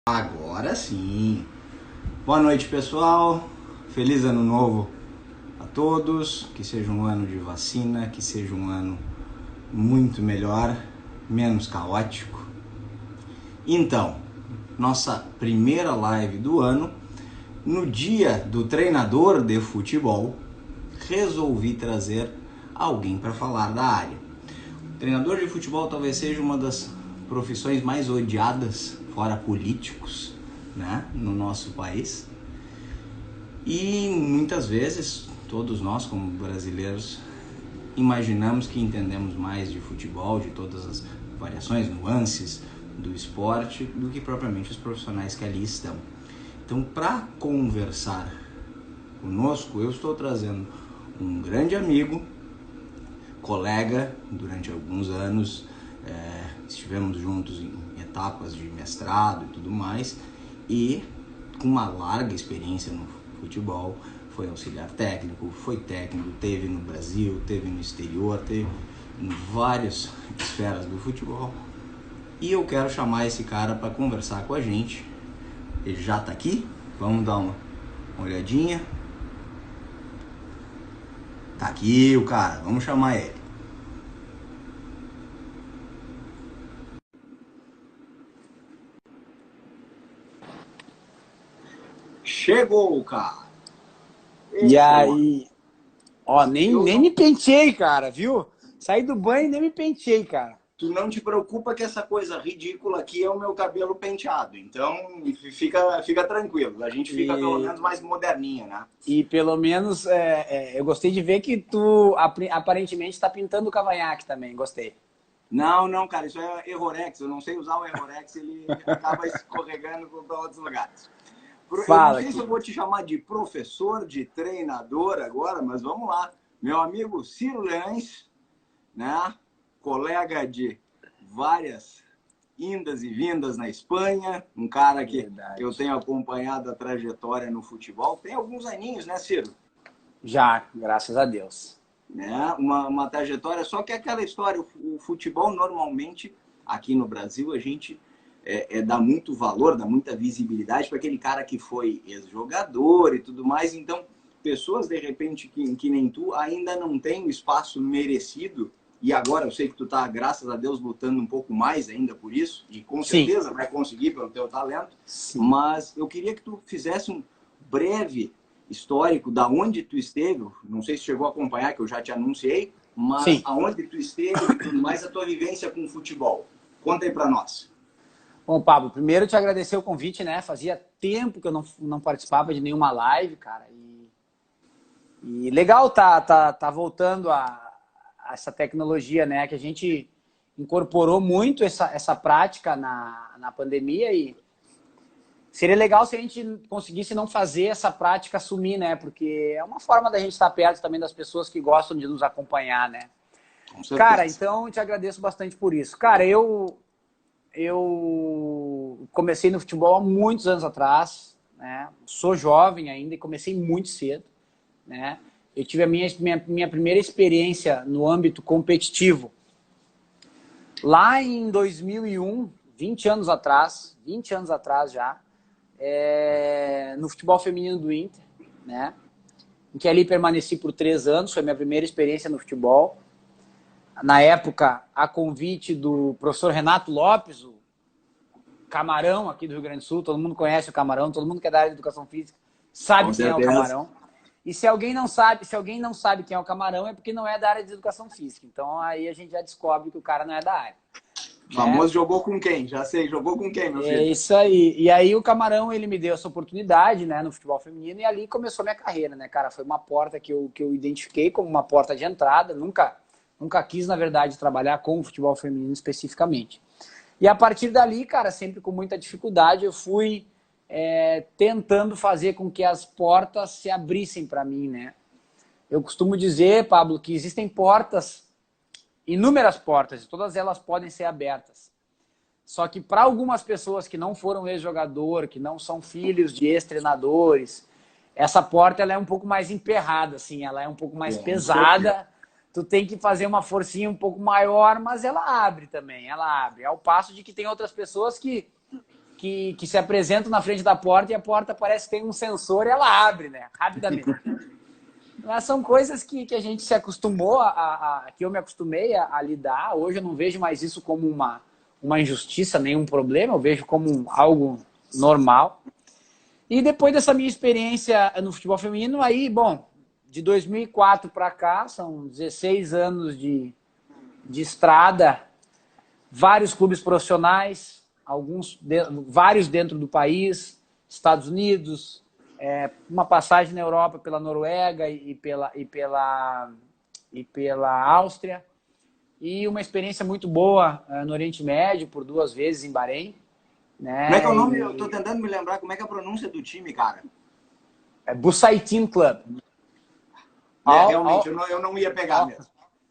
Agora sim. Boa noite, pessoal. Feliz ano novo a todos. Que seja um ano de vacina, que seja um ano muito melhor, menos caótico. Então, nossa primeira live do ano, no dia do treinador de futebol, resolvi trazer alguém para falar da área. O treinador de futebol talvez seja uma das profissões mais odiadas, fora políticos, né, no nosso país. E muitas vezes, todos nós como brasileiros, imaginamos que entendemos mais de futebol, de todas as variações, nuances do esporte, do que propriamente os profissionais que ali estão. Então, para conversar conosco, eu estou trazendo um grande amigo, colega durante alguns anos, estivemos juntos em etapas de mestrado e tudo mais, e com uma larga experiência no futebol, foi auxiliar técnico, foi técnico, teve no Brasil, teve no exterior, teve em várias esferas do futebol. E eu quero chamar esse cara para conversar com a gente. Ele já está aqui, vamos dar uma olhadinha. Tá aqui o cara, vamos chamar ele. Chegou, cara. E aí, ó, nem me penteei, cara, viu? Saí do banho e nem me penteei, cara. Tu não te preocupa que essa coisa ridícula aqui é o meu cabelo penteado. Então, fica tranquilo. A gente fica pelo menos mais moderninha, né? E pelo menos eu gostei de ver que tu aparentemente está pintando o cavanhaque também, gostei. Não, cara, isso é Errorex. Eu não sei usar o Errorex, ele acaba escorregando para outros lugares. Eu não sei se eu vou te chamar de professor, de treinador agora, mas vamos lá. Meu amigo Ciro Leães, né? Colega de várias indas e vindas na Espanha, um cara que Verdade. Eu tenho acompanhado a trajetória no futebol. Tem alguns aninhos, né, Ciro? Já, graças a Deus. Né? Uma trajetória, só que aquela história, o futebol normalmente, aqui no Brasil, a gente dá muito valor, dá muita visibilidade para aquele cara que foi ex-jogador e tudo mais. Então, pessoas, de repente, que nem tu, ainda não têm o espaço merecido. E agora eu sei que tu tá, graças a Deus, lutando um pouco mais ainda por isso. E com certeza vai conseguir pelo teu talento. Sim. Mas eu queria que tu fizesse um breve histórico da onde tu esteve. Não sei se chegou a acompanhar, que eu já te anunciei. Mas Sim. aonde tu esteve e tudo mais, a tua vivência com o futebol. Conta aí para nós. Bom, Pablo, primeiro te agradecer o convite, né? Fazia tempo que eu não participava de nenhuma live, cara. E legal tá voltando a essa tecnologia, né? Que a gente incorporou muito essa prática na pandemia e seria legal se a gente conseguisse não fazer essa prática sumir, né? Porque é uma forma da gente estar perto também das pessoas que gostam de nos acompanhar, né? Cara, então te agradeço bastante por isso. Cara, eu comecei no futebol há muitos anos atrás, né? Sou jovem ainda e comecei muito cedo, né? Eu tive a minha primeira experiência no âmbito competitivo lá em 2001, 20 anos atrás já, no futebol feminino do Inter, né? Em que ali permaneci por 3 anos, foi minha primeira experiência no futebol. Na época, a convite do professor Renato Lopes, o Camarão aqui do Rio Grande do Sul, todo mundo conhece o Camarão, todo mundo que é da área de educação física sabe quem é o Camarão. E se alguém não sabe quem é o Camarão, é porque não é da área de educação física. Então aí a gente já descobre que o cara não é da área. O famoso jogou com quem? Já sei, jogou com quem, meu filho? É isso aí. E aí o Camarão, ele me deu essa oportunidade, né, no futebol feminino, e ali começou a minha carreira, né, cara? Foi uma porta que eu identifiquei como uma porta de entrada. Nunca quis, na verdade, trabalhar com o futebol feminino especificamente. E a partir dali, cara, sempre com muita dificuldade, eu fui tentando fazer com que as portas se abrissem para mim, né? Eu costumo dizer, Pablo, que existem portas, inúmeras portas, e todas elas podem ser abertas. Só que para algumas pessoas que não foram ex-jogador, que não são filhos de ex-treinadores, essa porta ela é um pouco mais emperrada, assim, ela é um pouco mais pesada. Tu tem que fazer uma forcinha um pouco maior, mas ela abre também, ela abre. Ao passo de que tem outras pessoas que que se apresentam na frente da porta e a porta parece que tem um sensor e ela abre, né? Rapidamente. Mas são coisas que a gente se acostumou, que eu me acostumei a lidar. Hoje eu não vejo mais isso como uma injustiça, nenhum problema. Eu vejo como algo normal. E depois dessa minha experiência no futebol feminino, aí, bom, de 2004 para cá, são 16 anos de estrada, vários clubes profissionais, vários dentro do país, Estados Unidos, uma passagem na Europa pela Noruega e pela Áustria, e uma experiência muito boa no Oriente Médio, por 2 vezes em Bahrein. Né? Como é que é o nome? Eu tô tentando me lembrar como é que é a pronúncia do time, cara. É Busaitin Club. Realmente, eu não ia pegar mesmo.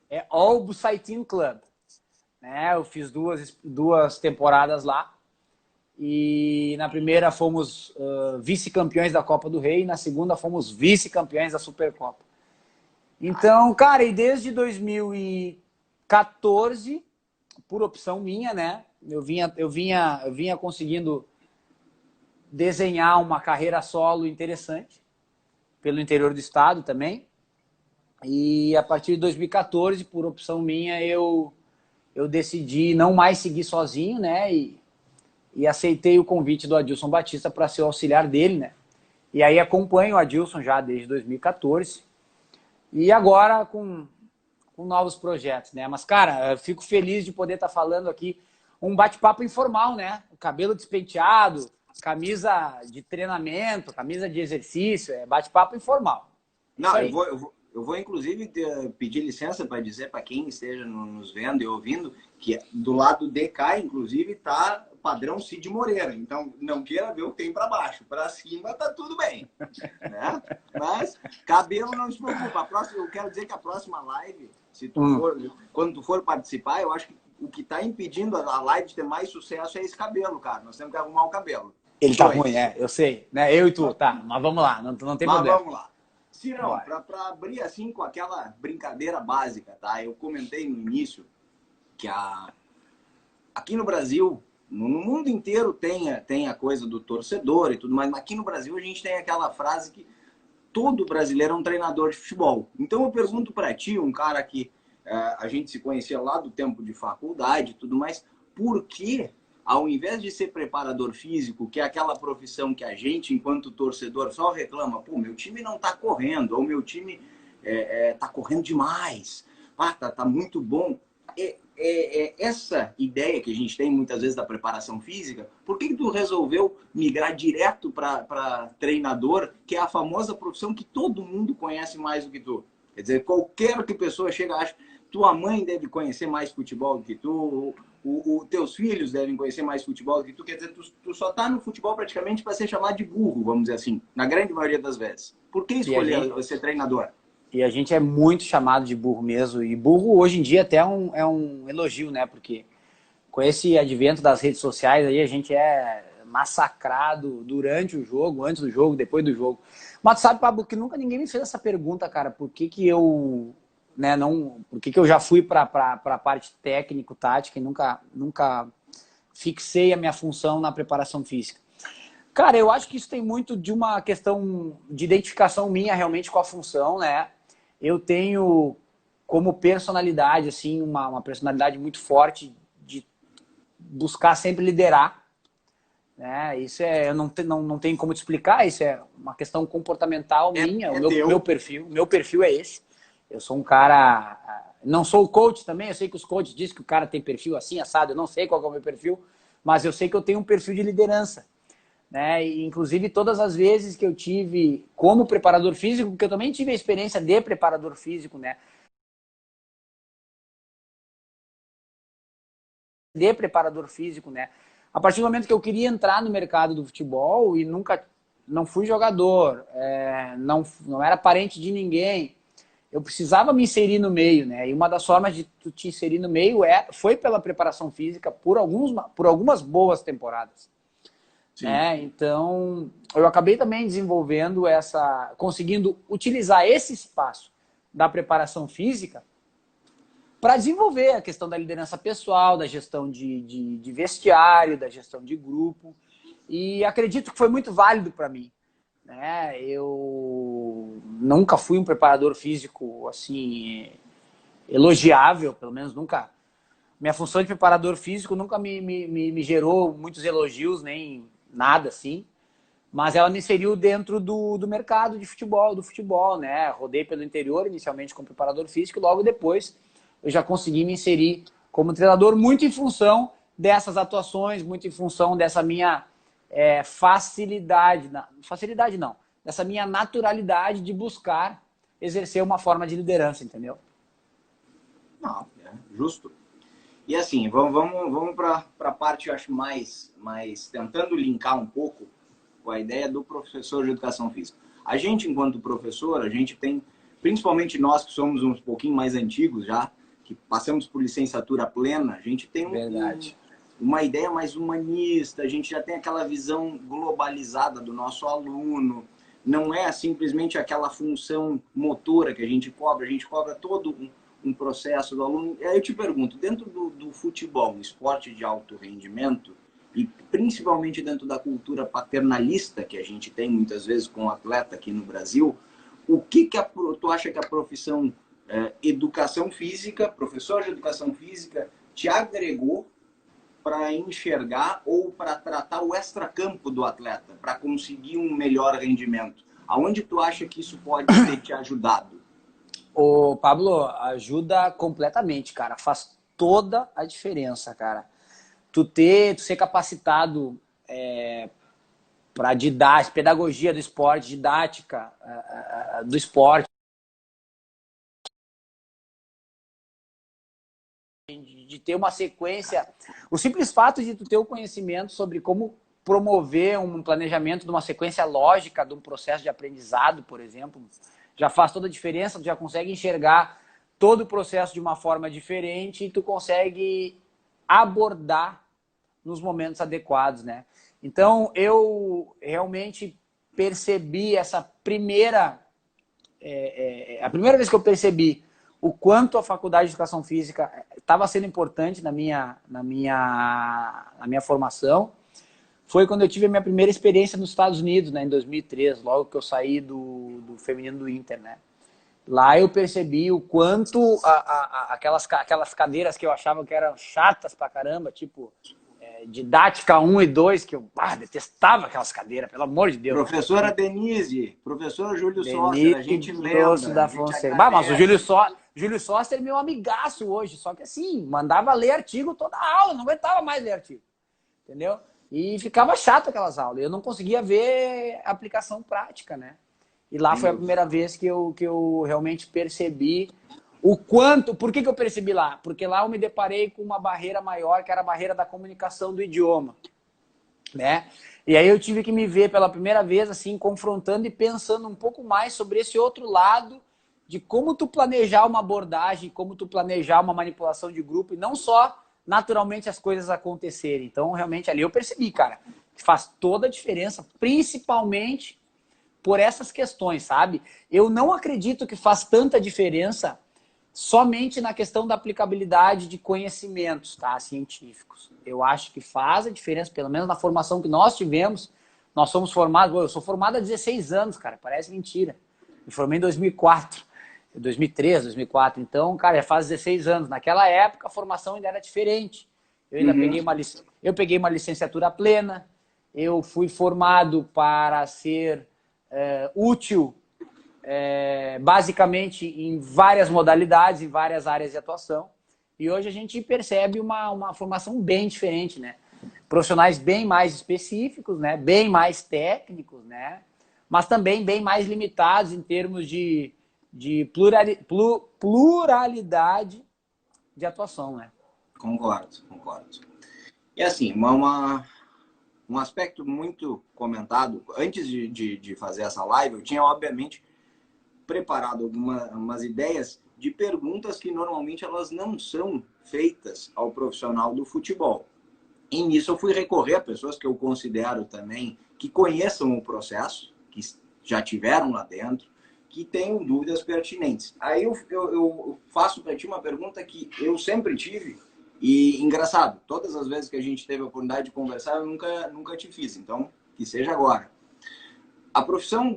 É All Busaitin Club. Né? Eu fiz 2 temporadas lá. E na primeira fomos vice-campeões da Copa do Rei, e na segunda fomos vice-campeões da Supercopa. Então, cara, e desde 2014, por opção minha, né? Eu vinha conseguindo desenhar uma carreira solo interessante pelo interior do estado também. E a partir de 2014, por opção minha, eu decidi não mais seguir sozinho, né? E aceitei o convite do Adilson Batista para ser o auxiliar dele, né? E aí acompanho o Adilson já desde 2014. E agora com novos projetos, né? Mas, cara, eu fico feliz de poder estar falando aqui um bate-papo informal, né? Cabelo despenteado, camisa de treinamento, camisa de exercício, bate-papo informal. Não, eu vou inclusive pedir licença para dizer para quem esteja nos vendo e ouvindo que do lado de cá, inclusive, tá padrão Cid Moreira. Então, não queira ver o que tem para baixo. Para cima tá tudo bem. Né? Mas cabelo não se preocupa. Eu quero dizer que a próxima live, se tu quando tu for participar, eu acho que o que está impedindo a live de ter mais sucesso é esse cabelo, cara. Nós temos que arrumar o cabelo. Ele tá ruim, eu sei. Né? Eu e tu, tá. Mas vamos lá, não tem problema. Vamos lá. Cirão, para abrir assim com aquela brincadeira básica, tá? Eu comentei no início que aqui no Brasil, no mundo inteiro tem a coisa do torcedor e tudo mais, mas aqui no Brasil a gente tem aquela frase que todo brasileiro é um treinador de futebol. Então eu pergunto para ti, um cara que a gente se conhecia lá do tempo de faculdade e tudo mais, por que, ao invés de ser preparador físico, que é aquela profissão que a gente, enquanto torcedor, só reclama, pô, meu time não tá correndo, ou meu time tá correndo demais, tá muito bom. Essa ideia que a gente tem muitas vezes da preparação física, por que tu resolveu migrar direto para treinador, que é a famosa profissão que todo mundo conhece mais do que tu? Quer dizer, qualquer que pessoa chega, acha tua mãe deve conhecer mais futebol do que tu, teus filhos devem conhecer mais futebol do que tu. Quer dizer, tu só tá no futebol praticamente para ser chamado de burro, vamos dizer assim, na grande maioria das vezes. Por que escolher ser treinador? E a gente é muito chamado de burro mesmo. E burro hoje em dia até é um elogio, né? Porque com esse advento das redes sociais aí, a gente é massacrado durante o jogo, antes do jogo, depois do jogo. Mas sabe, Pablo, que nunca ninguém me fez essa pergunta, cara. Por que eu... Né, por que eu já fui para a parte técnico-tática e nunca fixei a minha função na preparação física? Cara, eu acho que isso tem muito de uma questão de identificação minha realmente com a função, né? Eu tenho como personalidade, assim, uma personalidade muito forte de buscar sempre liderar. Né? Isso não tem como te explicar, isso é uma questão comportamental minha, o meu perfil é esse. Eu sou um cara... Não sou o coach também, eu sei que os coaches dizem que o cara tem perfil assim, assado, eu não sei qual é o meu perfil, mas eu sei que eu tenho um perfil de liderança. Né? E, inclusive, todas as vezes que eu tive como preparador físico, porque eu também tive a experiência de preparador físico, né? A partir do momento que eu queria entrar no mercado do futebol e não fui jogador, não era parente de ninguém, eu precisava me inserir no meio, né? E uma das formas de tu te inserir no meio foi pela preparação física por algumas boas temporadas. Então, eu acabei também desenvolvendo conseguindo utilizar esse espaço da preparação física para desenvolver a questão da liderança pessoal, da gestão de vestiário, da gestão de grupo. e acredito que foi muito válido para mim, né? Eu nunca fui um preparador físico assim elogiável, pelo menos nunca. Minha função de preparador físico nunca me gerou muitos elogios, nem nada assim. Mas ela me inseriu dentro do mercado de futebol, do futebol, né? Rodei pelo interior, inicialmente como preparador físico, e logo depois eu já consegui me inserir como treinador, muito em função dessas atuações, muito em função dessa minha facilidade não, dessa minha naturalidade de buscar exercer uma forma de liderança, entendeu? Não, justo. E assim, vamos para a parte, eu acho, mais tentando linkar um pouco com a ideia do professor de educação física. A gente, enquanto professor, a gente tem, principalmente nós que somos uns pouquinho mais antigos já, que passamos por licenciatura plena, a gente tem uma ideia mais humanista, a gente já tem aquela visão globalizada do nosso aluno, não é simplesmente aquela função motora que a gente cobra todo um processo do aluno. E aí eu te pergunto, dentro do futebol, um esporte de alto rendimento, e principalmente dentro da cultura paternalista que a gente tem muitas vezes com o atleta aqui no Brasil, o que tu acha que a profissão educação física, professor de educação física, te agregou para enxergar ou para tratar o extracampo do atleta, para conseguir um melhor rendimento? Aonde tu acha que isso pode ter te ajudado? Ô, Pablo, ajuda completamente, cara. Faz toda a diferença, cara. Tu ser capacitado para pedagogia do esporte, didática do esporte, de ter uma sequência. O simples fato de tu ter o conhecimento sobre como promover um planejamento de uma sequência lógica de um processo de aprendizado, por exemplo, já faz toda a diferença. Tu já consegue enxergar todo o processo de uma forma diferente e tu consegue abordar nos momentos adequados, né? Então, eu realmente percebi essa primeira... a primeira vez que eu percebi o quanto a faculdade de educação física estava sendo importante na minha formação foi quando eu tive a minha primeira experiência nos Estados Unidos, né, em 2003, logo que eu saí do feminino do Inter, né? Lá eu percebi o quanto aquelas cadeiras que eu achava que eram chatas pra caramba, tipo didática 1 e 2, que eu detestava aquelas cadeiras, pelo amor de Deus. Professora Denise, professor Júlio Sócer, a gente lembra. Da Fonseca. Mas o Júlio Sócer é meu amigaço hoje, só que assim, mandava ler artigo toda a aula, não aguentava mais ler artigo, entendeu? E ficava chato aquelas aulas, eu não conseguia ver aplicação prática, né? E lá foi a primeira vez que eu realmente percebi o quanto... Por que eu percebi lá? Porque lá eu me deparei com uma barreira maior, que era a barreira da comunicação do idioma, né? E aí eu tive que me ver pela primeira vez, assim, confrontando e pensando um pouco mais sobre esse outro lado de como tu planejar uma abordagem, como tu planejar uma manipulação de grupo, e não só naturalmente as coisas acontecerem. Então, realmente, ali eu percebi, cara, que faz toda a diferença, principalmente por essas questões, sabe? Eu não acredito que faz tanta diferença somente na questão da aplicabilidade de conhecimentos, tá, científicos. Eu acho que faz a diferença, pelo menos na formação que nós tivemos. Nós somos formados... Eu sou formado há 16 anos, cara, parece mentira. Me formei em 2004, 2003, 2004. Então, cara, já faz 16 anos. Naquela época, a formação ainda era diferente. Eu ainda peguei uma licenciatura plena. Eu fui formado para ser útil, basicamente em várias modalidades, em várias áreas de atuação. E hoje a gente percebe uma formação bem diferente, né? Profissionais bem mais específicos, né? Bem mais técnicos, né? Mas também bem mais limitados em termos de pluralidade de atuação, né? Concordo. E assim, um aspecto muito comentado, antes de fazer essa live, eu tinha, obviamente, preparado algumas ideias de perguntas que normalmente elas não são feitas ao profissional do futebol. E nisso eu fui recorrer a pessoas que eu considero também que conheçam o processo, que já tiveram lá dentro, que tenham dúvidas pertinentes. Aí eu faço para ti uma pergunta que eu sempre tive E engraçado, todas as vezes que a gente teve a oportunidade de conversar, eu nunca te fiz, então que seja agora. A profissão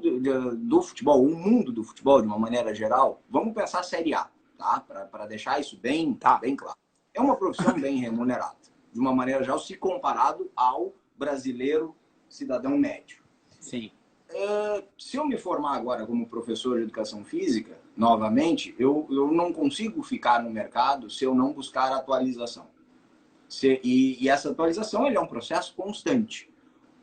do futebol, o mundo do futebol de uma maneira geral, vamos pensar a Série A, tá? Para deixar isso Tá. bem claro. É uma profissão bem remunerada, de uma maneira geral, se comparado ao brasileiro cidadão médio. Sim. Se eu me formar agora como professor de educação física, novamente, eu não consigo ficar no mercado se eu não buscar atualização. E essa atualização ele é um processo constante.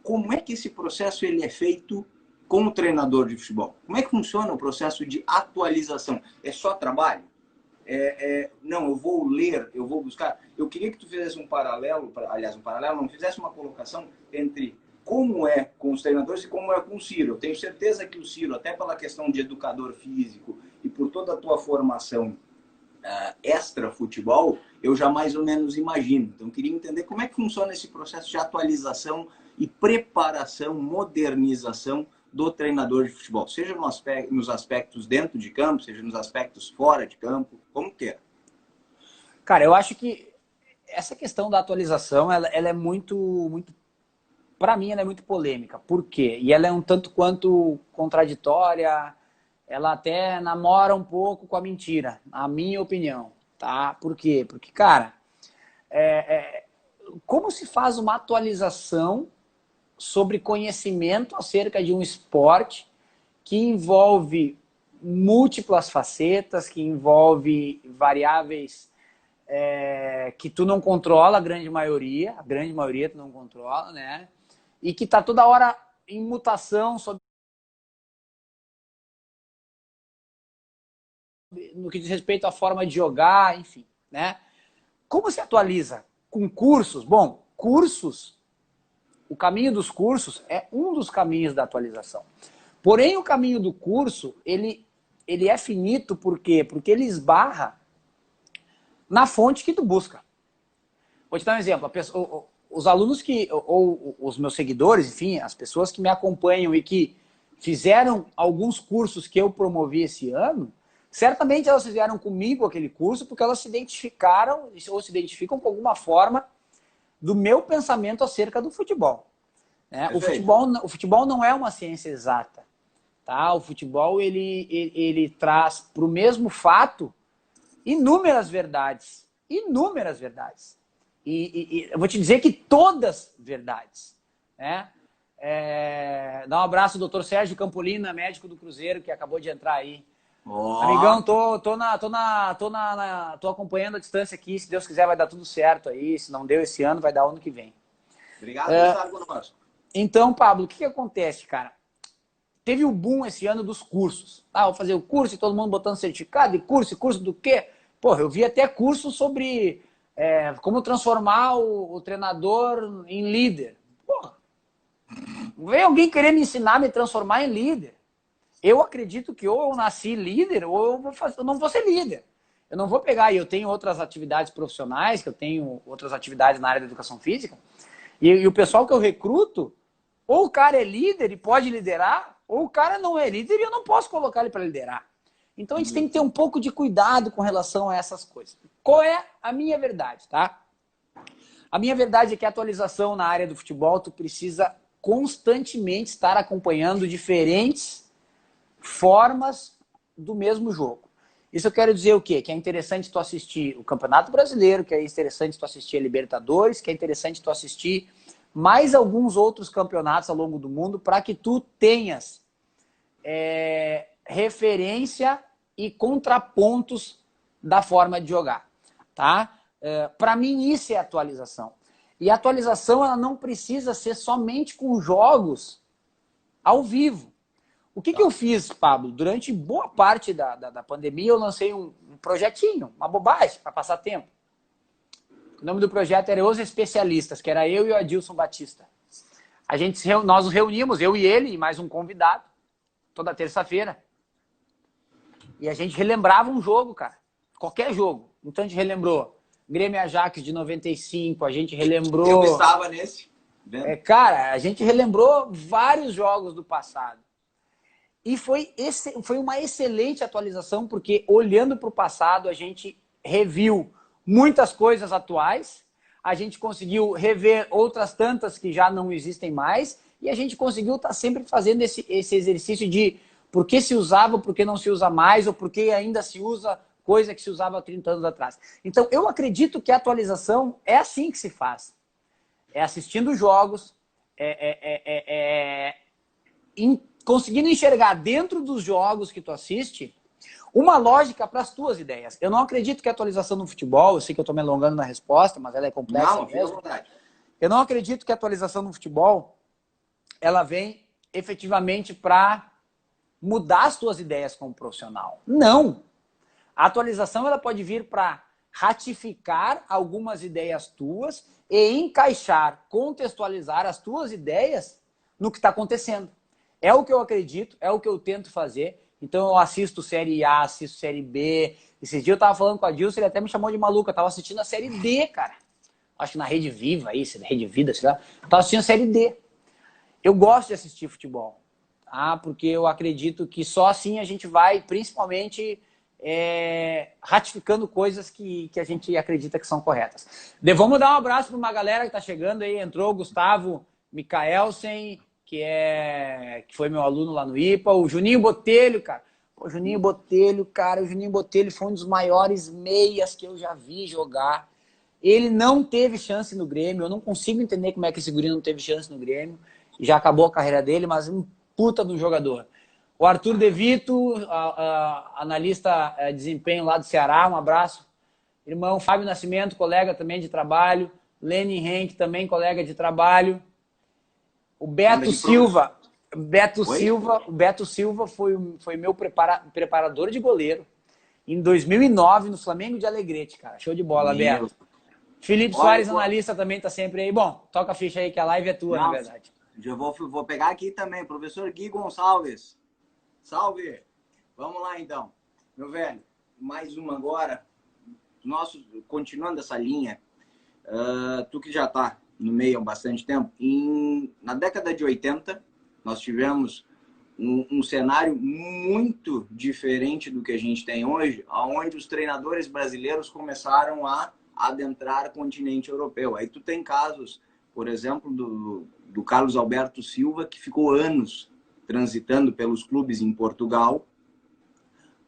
Como é que esse processo ele é feito com o treinador de futebol? Como é que funciona o processo de atualização? É só trabalho? Não, eu vou ler, eu vou buscar. Eu queria que tu fizesse um paralelo, não, fizesse uma colocação entre como é com os treinadores e como é com o Ciro. Eu tenho certeza que o Ciro, até pela questão de educador físico e por toda a tua formação extra futebol, eu já mais ou menos imagino. Então, eu queria entender como é que funciona esse processo de atualização e preparação, modernização do treinador de futebol, seja nos aspectos dentro de campo, seja nos aspectos fora de campo, como queira. Cara, eu acho que essa questão da atualização, ela é muito para mim, ela é muito polêmica. Por quê? E ela é um tanto quanto contraditória, ela até namora um pouco com a mentira, na minha opinião, tá? Por quê? Porque, cara, como se faz uma atualização sobre conhecimento acerca de um esporte que envolve múltiplas facetas, que envolve variáveis que tu não controla, a grande maioria tu não controla, né? E que tá toda hora em mutação sobre no que diz respeito à forma de jogar, enfim, né? Como se atualiza? Com cursos? Bom, cursos, o caminho dos cursos é um dos caminhos da atualização. Porém, o caminho do curso, ele é finito, por quê? Porque ele esbarra na fonte que tu busca. Vou te dar um exemplo. Os alunos ou os meus seguidores, enfim, as pessoas que me acompanham e que fizeram alguns cursos que eu promovi esse ano, certamente elas fizeram comigo aquele curso porque elas se identificaram ou se identificam com alguma forma do meu pensamento acerca do futebol. Né? O futebol não é uma ciência exata. Tá? O futebol ele traz para o mesmo fato inúmeras verdades. Inúmeras verdades. E eu vou te dizer que todas verdades. Né? Dá um abraço ao Dr. Sérgio Campolina, médico do Cruzeiro, que acabou de entrar aí. Oh. Amigão, tô acompanhando a distância aqui. Se Deus quiser, vai dar tudo certo aí. Se não deu esse ano, vai dar ano que vem. Obrigado por estar conosco. Então, Pablo, o que acontece, cara? Teve o boom esse ano dos cursos. Vou fazer o curso e todo mundo botando certificado. E curso do quê? Porra, eu vi até curso sobre como transformar o treinador em líder. Porra, vem alguém querer me ensinar a me transformar em líder. Eu acredito que ou eu nasci líder ou eu não vou ser líder. Eu não vou pegar, e eu tenho outras atividades profissionais, que eu tenho outras atividades na área da educação física, e o pessoal que eu recruto, ou o cara é líder e pode liderar, ou o cara não é líder e eu não posso colocar ele para liderar. Então a gente tem que ter um pouco de cuidado com relação a essas coisas. Qual é a minha verdade, tá? A minha verdade é que a atualização na área do futebol, tu precisa constantemente estar acompanhando diferentes formas do mesmo jogo. Isso eu quero dizer o quê? Que é interessante tu assistir o Campeonato Brasileiro, que é interessante tu assistir a Libertadores, que é interessante tu assistir mais alguns outros campeonatos ao longo do mundo para que tu tenhas referência e contrapontos da forma de jogar. Tá? Para mim isso é atualização. E a atualização ela não precisa ser somente com jogos ao vivo. O que eu fiz, Pablo? Durante boa parte da pandemia, eu lancei um projetinho, uma bobagem, para passar tempo. O nome do projeto era Os Especialistas, que era eu e o Adilson Batista. Nós nos reunimos, eu e ele, e mais um convidado, toda terça-feira. E a gente relembrava um jogo, cara. Qualquer jogo. Então a gente relembrou Grêmio Ajax de 95, a gente relembrou... Eu estava nesse. Cara, a gente relembrou vários jogos do passado. E foi uma excelente atualização, porque olhando para o passado, a gente reviu muitas coisas atuais, a gente conseguiu rever outras tantas que já não existem mais, e a gente conseguiu estar sempre fazendo esse exercício de por que se usava, por que não se usa mais, ou por que ainda se usa coisa que se usava há 30 anos atrás. Então, eu acredito que a atualização é assim que se faz. É assistindo jogos, conseguindo enxergar dentro dos jogos que tu assiste uma lógica para as tuas ideias. Eu não acredito que a atualização no futebol, eu sei que eu estou me alongando na resposta, mas ela é complexa. Não, fica à vontade. Eu não acredito que a atualização no futebol ela vem efetivamente para mudar as tuas ideias como profissional. Não! A atualização ela pode vir para ratificar algumas ideias tuas e encaixar, contextualizar as tuas ideias no que está acontecendo. É o que eu acredito, é o que eu tento fazer. Então eu assisto Série A, assisto Série B. Esses dias eu tava falando com a Dilson, ele até me chamou de maluco. Eu tava assistindo a Série D, cara. Acho que na Rede Viva, aí, Rede Vida, sei lá. Eu tava assistindo a Série D. Eu gosto de assistir futebol, tá? Porque eu acredito que só assim a gente vai, principalmente, ratificando coisas que a gente acredita que são corretas. Vamos dar um abraço para uma galera que tá chegando aí. Entrou o Gustavo Mikaelsen, que foi meu aluno lá no IPA, o Juninho Botelho, cara. O Juninho Botelho foi um dos maiores meias que eu já vi jogar. Ele não teve chance no Grêmio, eu não consigo entender como é que esse guri não teve chance no Grêmio. Já acabou a carreira dele, mas um puta do jogador. O Arthur De Vito, analista de desempenho lá do Ceará, um abraço. Irmão Fábio Nascimento, colega também de trabalho. Lenin Henk, também colega de trabalho. O Beto Silva. O Beto Silva foi meu preparador de goleiro em 2009 no Flamengo de Alegrete, cara. Show de bola, Beto. Felipe Soares, analista, também tá sempre aí. Bom, toca a ficha aí que a live é tua, na verdade. Já vou pegar aqui também, professor Gui Gonçalves. Salve! Vamos lá, então. Meu velho, mais uma agora. Continuando essa linha, tu que já tá no meio há bastante tempo, na década de 80, nós tivemos um cenário muito diferente do que a gente tem hoje, onde os treinadores brasileiros começaram a adentrar o continente europeu. Aí tu tem casos, por exemplo, do Carlos Alberto Silva, que ficou anos transitando pelos clubes em Portugal.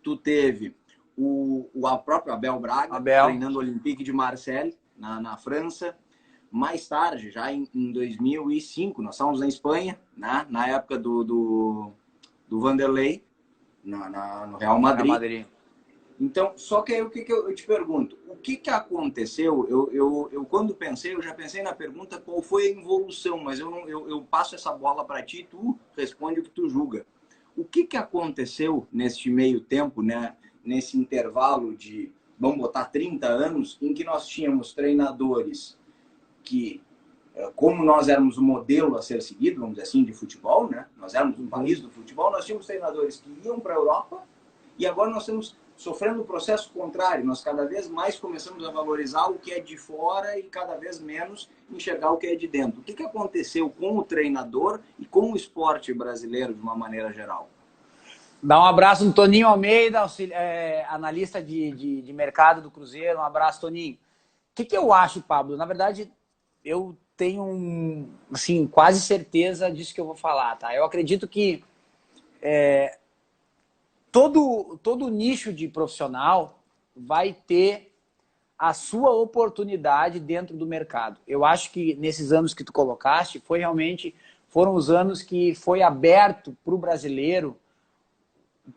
Tu teve o próprio Abel Braga, treinando o Olympique de Marseille, na França. Mais tarde, já em 2005, nós estávamos na Espanha, né? Na época do Vanderlei, no Real Madrid. Então, só que aí o que eu te pergunto? O que aconteceu? Eu quando pensei, eu já pensei na pergunta qual foi a evolução, mas eu passo essa bola para ti e tu responde o que tu julga. O que aconteceu neste meio tempo, né? Nesse intervalo de, vamos botar, 30 anos, em que nós tínhamos treinadores que, como nós éramos o modelo a ser seguido, vamos dizer assim, de futebol, né? Nós éramos um país do futebol, nós tínhamos treinadores que iam para a Europa e agora nós estamos sofrendo o processo contrário. Nós cada vez mais começamos a valorizar o que é de fora e cada vez menos enxergar o que é de dentro. O que aconteceu com o treinador e com o esporte brasileiro de uma maneira geral? Dá um abraço no Toninho Almeida, analista de mercado do Cruzeiro. Um abraço, Toninho. O que eu acho, Pablo? Na verdade, eu tenho assim, quase certeza disso que eu vou falar, tá? Eu acredito que todo nicho de profissional vai ter a sua oportunidade dentro do mercado. Eu acho que nesses anos que tu colocaste, foram os anos que foi aberto para o brasileiro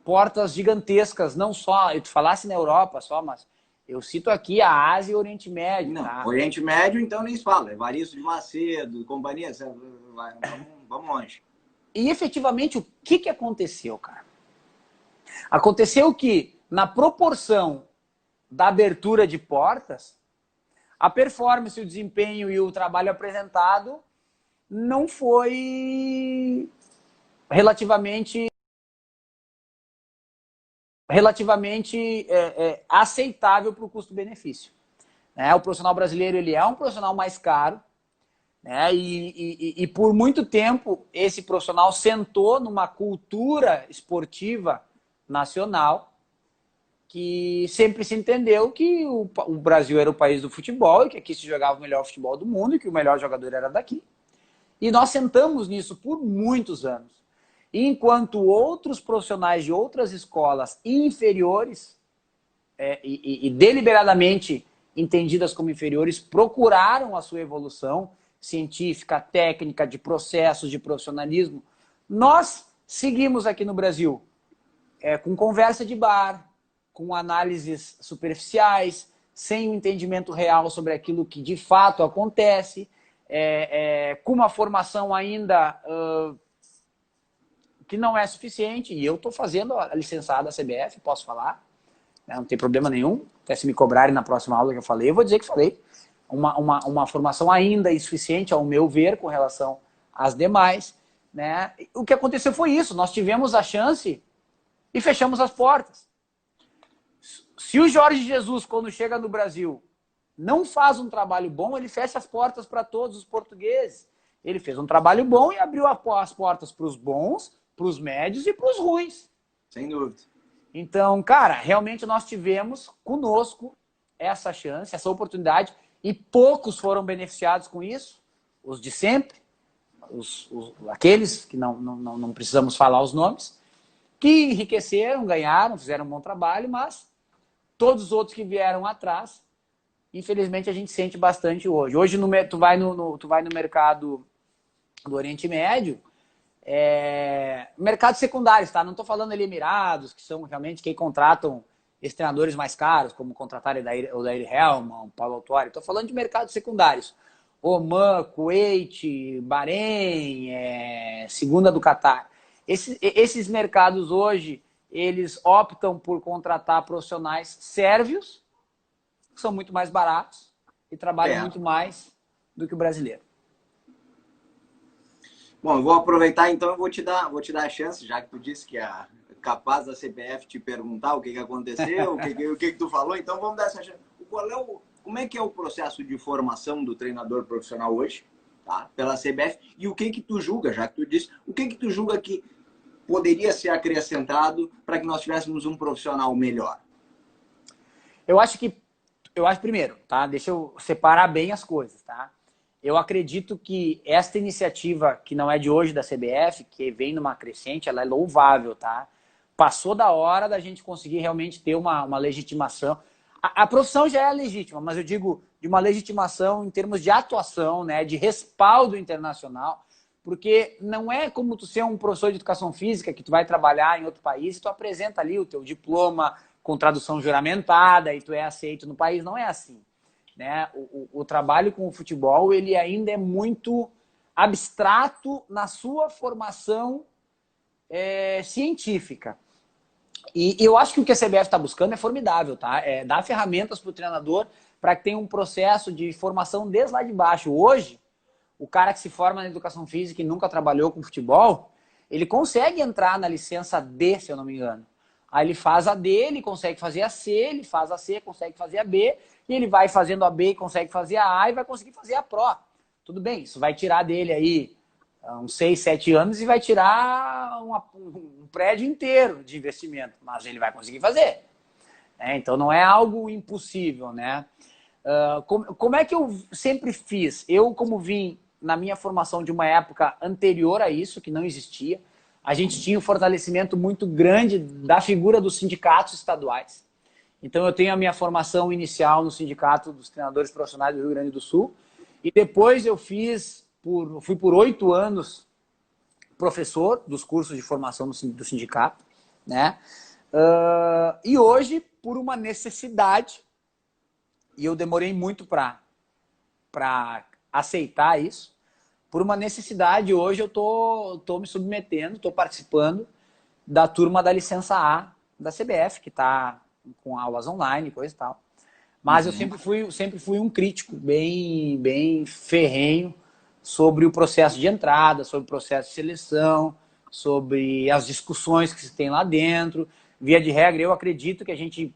portas gigantescas, não só, tu falasse na Europa só, mas eu cito aqui a Ásia e o Oriente Médio. Não, tá? Oriente Médio, então, nem se fala. Evaristo de Macedo, companhia, vamos longe. E efetivamente, o que aconteceu, cara? Aconteceu que, na proporção da abertura de portas, a performance, o desempenho e o trabalho apresentado não foi relativamente aceitável para o custo-benefício. O profissional brasileiro ele é um profissional mais caro, né? E por muito tempo esse profissional sentou numa cultura esportiva nacional que sempre se entendeu que o Brasil era o país do futebol e que aqui se jogava o melhor futebol do mundo e que o melhor jogador era daqui. E nós sentamos nisso por muitos anos. Enquanto outros profissionais de outras escolas inferiores, e deliberadamente entendidas como inferiores, procuraram a sua evolução científica, técnica, de processos, de profissionalismo, nós seguimos aqui no Brasil com conversa de bar, com análises superficiais, sem um entendimento real sobre aquilo que de fato acontece, com uma formação ainda que não é suficiente, e eu estou fazendo a licenciada da CBF, posso falar, né, não tem problema nenhum, até se me cobrarem na próxima aula que eu falei, eu vou dizer que falei. Uma formação ainda insuficiente, ao meu ver, com relação às demais. Né? O que aconteceu foi isso, nós tivemos a chance e fechamos as portas. Se o Jorge Jesus, quando chega no Brasil, não faz um trabalho bom, ele fecha as portas para todos os portugueses. Ele fez um trabalho bom e abriu as portas para os bons, para os médios e para os ruins. Sem dúvida. Então, cara, realmente nós tivemos conosco essa chance, essa oportunidade, e poucos foram beneficiados com isso, os de sempre, aqueles que não precisamos falar os nomes, que enriqueceram, ganharam, fizeram um bom trabalho, mas todos os outros que vieram atrás, infelizmente a gente sente bastante hoje. Hoje tu vai no mercado do Oriente Médio, mercados secundários, tá? Não estou falando ali Emirados, que são realmente quem contratam esses treinadores mais caros, como contrataram o Daír Helman, o Paulo Autuori. Estou falando de mercados secundários. Oman, Kuwait, Bahrein, segunda do Catar. Esses mercados hoje, eles optam por contratar profissionais sérvios, que são muito mais baratos e trabalham muito mais do que o brasileiro. Bom, eu vou aproveitar então, eu vou te dar a chance, já que tu disse que é capaz da CBF te perguntar o que aconteceu, o que tu falou, então vamos dar essa chance. Como é que é o processo de formação do treinador profissional hoje, tá? Pela CBF, e o que tu julga, já que tu disse, o que tu julga que poderia ser acrescentado para que nós tivéssemos um profissional melhor? Eu acho primeiro, tá? Deixa eu separar bem as coisas, tá? Eu acredito que esta iniciativa, que não é de hoje da CBF, que vem numa crescente, ela é louvável, tá? Passou da hora da gente conseguir realmente ter uma legitimação. A profissão já é legítima, mas eu digo de uma legitimação em termos de atuação, né? De respaldo internacional, porque não é como tu ser um professor de educação física que tu vai trabalhar em outro país e tu apresenta ali o teu diploma com tradução juramentada e tu é aceito no país. Não é assim. Né? O trabalho com o futebol ele ainda é muito abstrato na sua formação científica. E eu acho que o que a CBF está buscando é formidável, tá? Dar ferramentas para o treinador para que tenha um processo de formação desde lá de baixo. Hoje, o cara que se forma na educação física e nunca trabalhou com futebol, ele consegue entrar na licença D, se eu não me engano. Aí ele faz a D, ele consegue fazer a C, ele faz a C, consegue fazer a B, e ele vai fazendo a B e consegue fazer a A e vai conseguir fazer a Pro. Tudo bem, isso vai tirar dele aí uns 6, 7 anos e vai tirar um prédio inteiro de investimento, mas ele vai conseguir fazer. Então não é algo impossível, né? Como é que eu sempre fiz? Eu, como vim na minha formação de uma época anterior a isso, que não existia, a gente tinha um fortalecimento muito grande da figura dos sindicatos estaduais. Então eu tenho a minha formação inicial no Sindicato dos Treinadores Profissionais do Rio Grande do Sul e depois eu fui por 8 anos professor dos cursos de formação do sindicato, né? E hoje, por uma necessidade, e eu demorei muito para aceitar isso, por uma necessidade, hoje eu tô me submetendo, estou participando da turma da licença A da CBF, que está com aulas online e coisa e tal. Mas eu sempre fui um crítico bem ferrenho sobre o processo de entrada, sobre o processo de seleção, sobre as discussões que se tem lá dentro. Via de regra, eu acredito que a gente,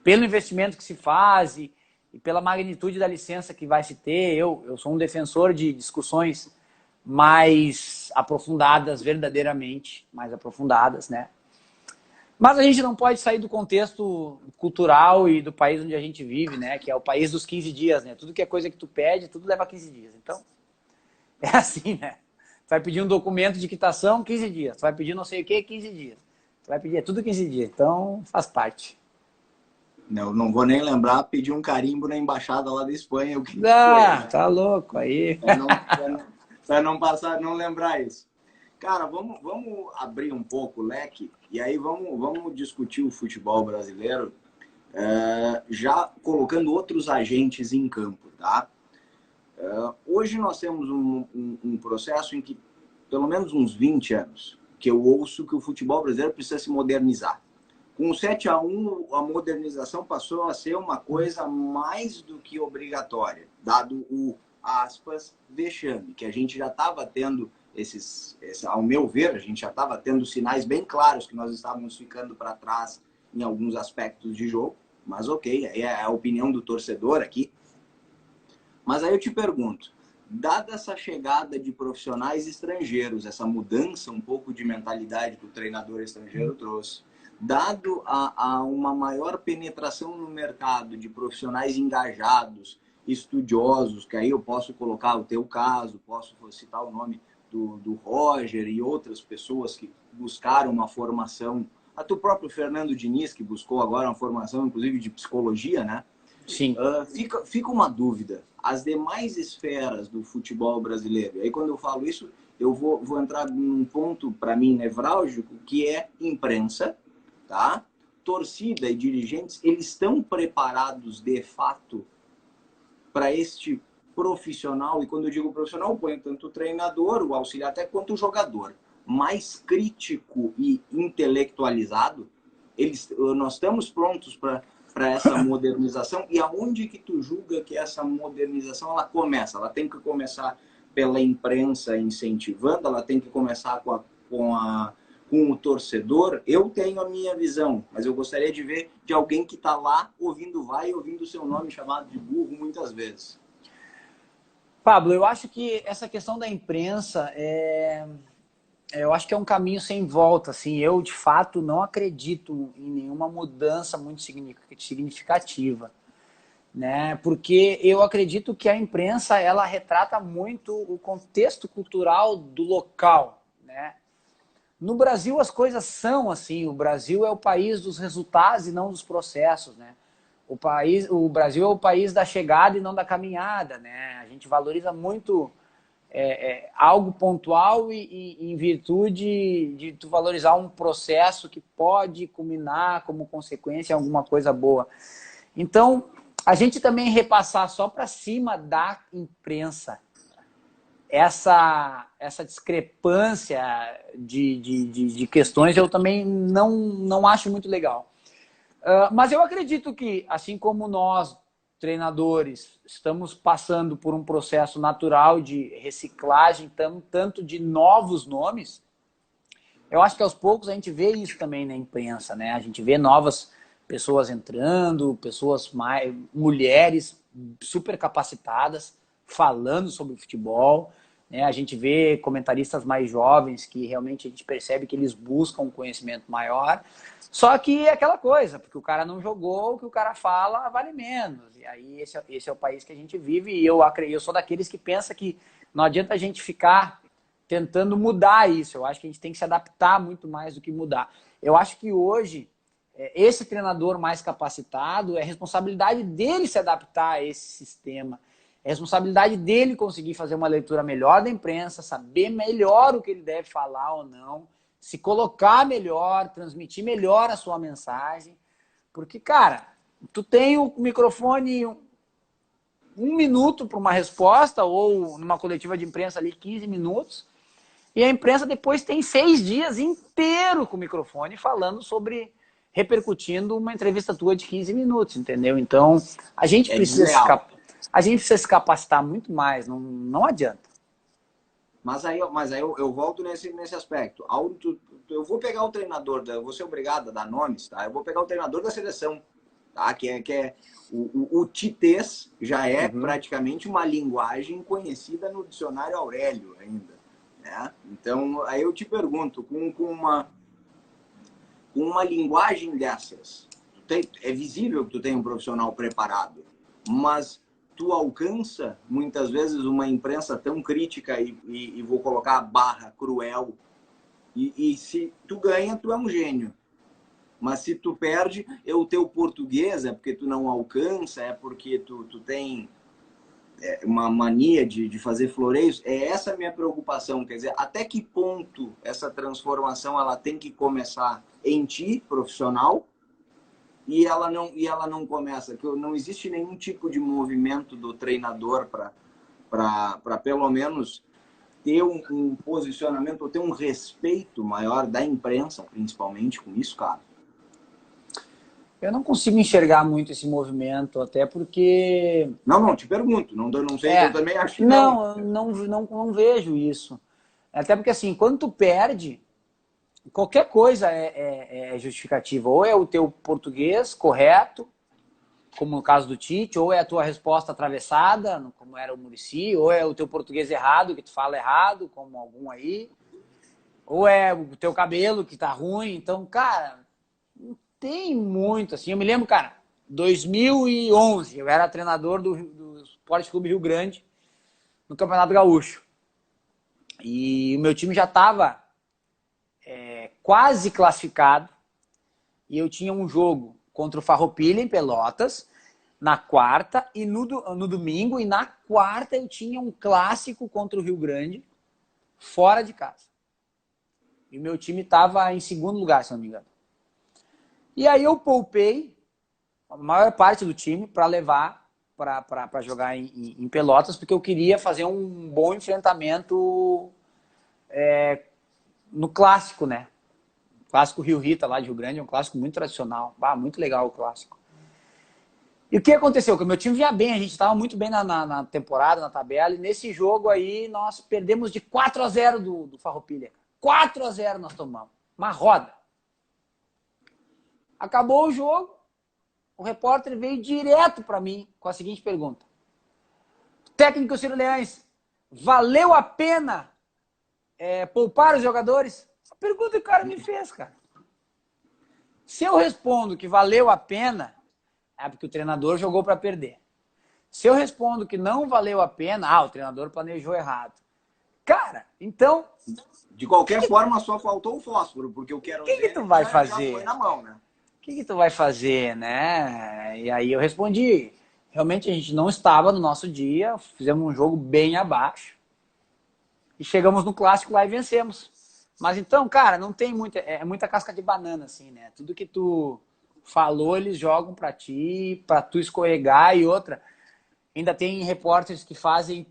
pelo investimento que se faz e pela magnitude da licença que vai se ter, eu sou um defensor de discussões mais aprofundadas, verdadeiramente mais aprofundadas, né? Mas a gente não pode sair do contexto cultural e do país onde a gente vive, né? Que é o país dos 15 dias, né? Tudo que é coisa que tu pede, tudo leva 15 dias. Então, é assim, né? Tu vai pedir um documento de quitação, 15 dias. Tu vai pedir não sei o que, 15 dias. Tu vai pedir, é tudo 15 dias. Então, faz parte. Eu não vou nem lembrar, pedir um carimbo na embaixada lá da Espanha, o que foi, Ah, né? tá louco aí. Para não passar, não lembrar isso. Cara, vamos abrir um pouco o leque e aí vamos discutir o futebol brasileiro, já colocando outros agentes em campo, tá? Hoje nós temos um processo em que, pelo menos uns 20 anos, que eu ouço que o futebol brasileiro precisa se modernizar. Com o 7-1, a modernização passou a ser uma coisa mais do que obrigatória, dado o, aspas, vexame, que a gente já estava tendo ao meu ver, a gente já estava tendo sinais bem claros que nós estávamos ficando para trás em alguns aspectos de jogo, mas ok, é a opinião do torcedor aqui. Mas aí eu te pergunto, dada essa chegada de profissionais estrangeiros, essa mudança um pouco de mentalidade que o treinador estrangeiro trouxe, dado a uma maior penetração no mercado de profissionais engajados, estudiosos, que aí eu posso colocar o teu caso, posso citar o nome do Roger e outras pessoas que buscaram uma formação, até o próprio Fernando Diniz, que buscou agora uma formação, inclusive, de psicologia, né? Sim. Fica uma dúvida. As demais esferas do futebol brasileiro, e aí quando eu falo isso, eu vou entrar num ponto, para mim, nevrálgico, que é imprensa, tá? Torcida e dirigentes, eles estão preparados, de fato, para este profissional, e quando eu digo profissional, eu ponho tanto o treinador, o auxiliar, até quanto o jogador, mais crítico e intelectualizado. Nós estamos prontos para essa modernização, e aonde que tu julga que essa modernização ela começa? Ela tem que começar pela imprensa incentivando, ela tem que começar com o torcedor. Eu tenho a minha visão, mas eu gostaria de ver de alguém que está lá ouvindo ouvindo o seu nome chamado de burro muitas vezes. Pablo, eu acho que essa questão da imprensa eu acho que é um caminho sem volta, assim. Eu, de fato, não acredito em nenhuma mudança muito significativa, né? Porque eu acredito que a imprensa, ela retrata muito o contexto cultural do local, né? No Brasil as coisas são assim, o Brasil é o país dos resultados e não dos processos, né? O Brasil é o país da chegada e não da caminhada, né? A gente valoriza muito algo pontual e em virtude de tu valorizar um processo que pode culminar como consequência em alguma coisa boa. Então, a gente também repassar só para cima da imprensa essa discrepância de questões eu também não acho muito legal. Mas eu acredito que, assim como nós, treinadores, estamos passando por um processo natural de reciclagem, tanto de novos nomes, eu acho que aos poucos a gente vê isso também na imprensa, né? A gente vê novas pessoas entrando, pessoas mais, mulheres super capacitadas, falando sobre futebol, né? A gente vê comentaristas mais jovens que realmente a gente percebe que eles buscam um conhecimento maior. Só que é aquela coisa, porque o cara não jogou, o que o cara fala vale menos. E aí esse é o país que a gente vive e eu sou daqueles que pensa que não adianta a gente ficar tentando mudar isso. Eu acho que a gente tem que se adaptar muito mais do que mudar. Eu acho que hoje, esse treinador mais capacitado, é responsabilidade dele se adaptar a esse sistema. É responsabilidade dele conseguir fazer uma leitura melhor da imprensa, saber melhor o que ele deve falar ou não, se colocar melhor, transmitir melhor a sua mensagem. Porque, cara, tu tem o microfone um minuto para uma resposta, ou numa coletiva de imprensa ali 15 minutos, e a imprensa depois tem 6 dias inteiro com o microfone falando sobre, repercutindo uma entrevista tua de 15 minutos, entendeu? Então, a gente precisa se capacitar muito mais, não adianta. Mas aí eu volto nesse aspecto. Eu vou pegar o treinador, eu vou ser obrigado a dar nomes, tá? Eu vou pegar o treinador da seleção, tá? Que é o titês, já é praticamente uma linguagem conhecida no dicionário Aurélio ainda, né? Então, aí eu te pergunto, com com uma linguagem dessas, é visível que tu tem um profissional preparado, mas tu alcança, muitas vezes, uma imprensa tão crítica e vou colocar a barra cruel, e se tu ganha, tu é um gênio. Mas se tu perde, o teu português é porque tu não alcança, é porque tu tem uma mania de fazer floreios. É essa a minha preocupação. Quer dizer, até que ponto essa transformação ela tem que começar em ti, profissional, e ela não começa. Que não existe nenhum tipo de movimento do treinador para pelo menos ter um posicionamento, ou ter um respeito maior da imprensa, principalmente com isso, cara. Eu não consigo enxergar muito esse movimento, até porque... Não, te pergunto. Não sei, eu também acho que não. Não vejo isso. Até porque, assim, quando tu perde, qualquer coisa é justificativa. Ou é o teu português correto, como no caso do Tite, ou é a tua resposta atravessada, como era o Muricy, ou é o teu português errado, que tu fala errado, como algum aí, ou é o teu cabelo que tá ruim. Então, cara... Tem muito, assim. Eu me lembro, cara, 2011, eu era treinador do Esporte Clube Rio Grande, no Campeonato Gaúcho. E o meu time já estava quase classificado. E eu tinha um jogo contra o Farroupilha, em Pelotas, na quarta, e no domingo. E na quarta eu tinha um clássico contra o Rio Grande, fora de casa. E o meu time estava em segundo lugar, se não me engano. E aí eu poupei a maior parte do time para levar para jogar em Pelotas, porque eu queria fazer um bom enfrentamento no clássico, né? O clássico Rio Rita, lá de Rio Grande, é um clássico muito tradicional. Muito legal o clássico. E o que aconteceu? Que o meu time vinha bem, a gente estava muito bem na temporada, na tabela, e nesse jogo aí nós perdemos de 4-0 do Farroupilha. 4-0 nós tomamos. Uma roda. Acabou o jogo, o repórter veio direto para mim com a seguinte pergunta: técnico Ciro Leães, valeu a pena poupar os jogadores? Essa pergunta que o cara me fez, cara. Se eu respondo que valeu a pena, é porque o treinador jogou para perder. Se eu respondo que não valeu a pena, o treinador planejou errado. Cara, então... De qualquer forma, só faltou o fósforo, porque eu quero... O que tu vai fazer? Já foi na mão, né? O que tu vai fazer, né? E aí eu respondi, realmente a gente não estava no nosso dia, fizemos um jogo bem abaixo e chegamos no clássico lá e vencemos. Mas então, cara, não tem muita casca de banana, assim, né? Tudo que tu falou, eles jogam pra ti, pra tu escorregar. E outra, ainda tem repórteres que fazem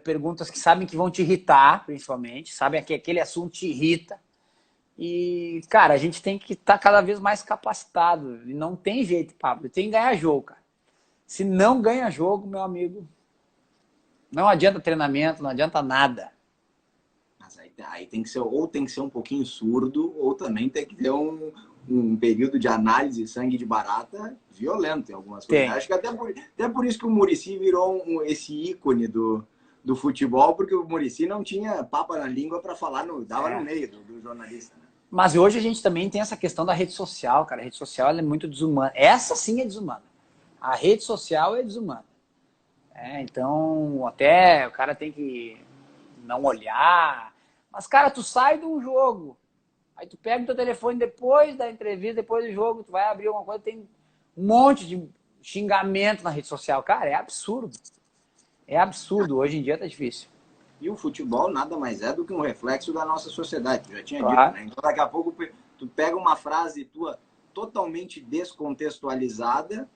perguntas que sabem que vão te irritar, principalmente, sabem que aquele assunto te irrita. E, cara, a gente tem que estar cada vez mais capacitado. E não tem jeito, Pablo. Tem que ganhar jogo, cara. Se não ganha jogo, meu amigo, não adianta treinamento, não adianta nada. Mas aí tem que ser, ou tem que ser um pouquinho surdo, ou também tem que ter um período de análise sangue de barata violento em algumas coisas. Acho que até por isso que o Muricy virou esse ícone do futebol, porque o Muricy não tinha papa na língua para falar, dava no meio do jornalista, né? Mas hoje a gente também tem essa questão da rede social, cara. A rede social ela é muito desumana. Essa sim é desumana. A rede social é desumana. Então, até o cara tem que não olhar. Mas, cara, tu sai de um jogo, aí tu pega o teu telefone depois da entrevista, depois do jogo, tu vai abrir alguma coisa, tem um monte de xingamento na rede social. Cara, é absurdo. É absurdo. Hoje em dia tá difícil. E o futebol nada mais é do que um reflexo da nossa sociedade, tu já tinha Claro. dito, né? Então daqui a pouco tu pega uma frase tua totalmente descontextualizada,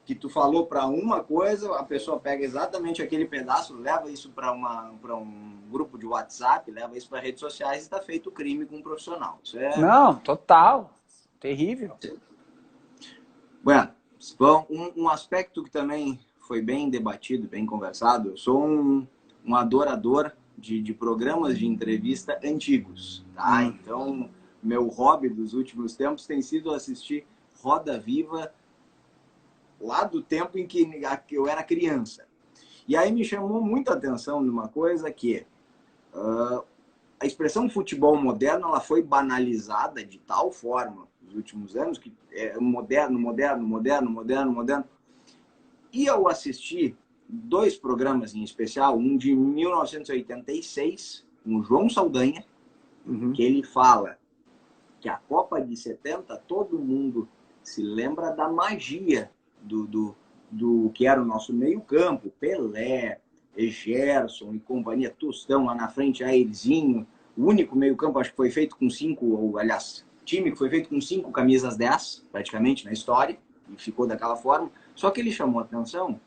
que tu falou para uma coisa, a pessoa pega exatamente aquele pedaço, leva isso para um grupo de WhatsApp, leva isso para redes sociais e está feito crime com um profissional. Isso é... Não, total. Terrível. Bueno, um aspecto que também foi bem debatido, bem conversado, eu sou um adorador de programas de entrevista antigos, tá? Então, meu hobby dos últimos tempos tem sido assistir Roda Viva lá do tempo em que eu era criança. E aí me chamou muita atenção numa coisa que a expressão futebol moderno ela foi banalizada de tal forma últimos anos, que é moderno, moderno, moderno, moderno, moderno. E eu assisti 2 programas em especial, um de 1986, com o João Saldanha, que ele fala que a Copa de 70, todo mundo se lembra da magia do que era o nosso meio-campo, Pelé, Gerson e companhia, Tostão lá na frente, Airzinho, o único meio-campo acho que foi feito com 5, ou aliás, time que foi feito com 5 camisas 10, praticamente, na história, e ficou daquela forma. Só que ele chamou a atenção,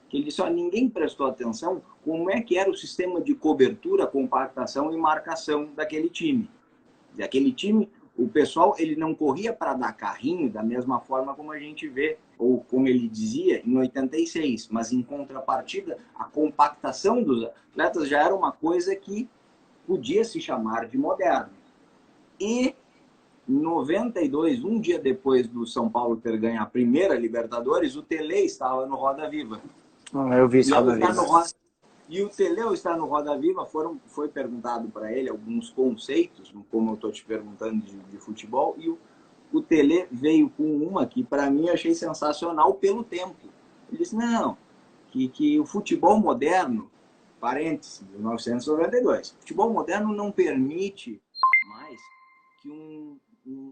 que ele disse, ó, ninguém prestou atenção como é que era o sistema de cobertura, compactação e marcação daquele time. Daquele time, o pessoal ele não corria para dar carrinho da mesma forma como a gente vê, ou como ele dizia, em 86. Mas, em contrapartida, a compactação dos atletas já era uma coisa que podia se chamar de moderno. E, em 92, um dia depois do São Paulo ter ganho a primeira Libertadores, o Tele estava no Roda Viva. Eu vi isso Roda Viva. E o Teleu está no Roda Viva, foi perguntado para ele alguns conceitos, como eu estou te perguntando de futebol, e o Tele veio com uma que para mim eu achei sensacional pelo tempo. Ele disse, não, que o futebol moderno, parênteses, 1992, o futebol moderno não permite mais que um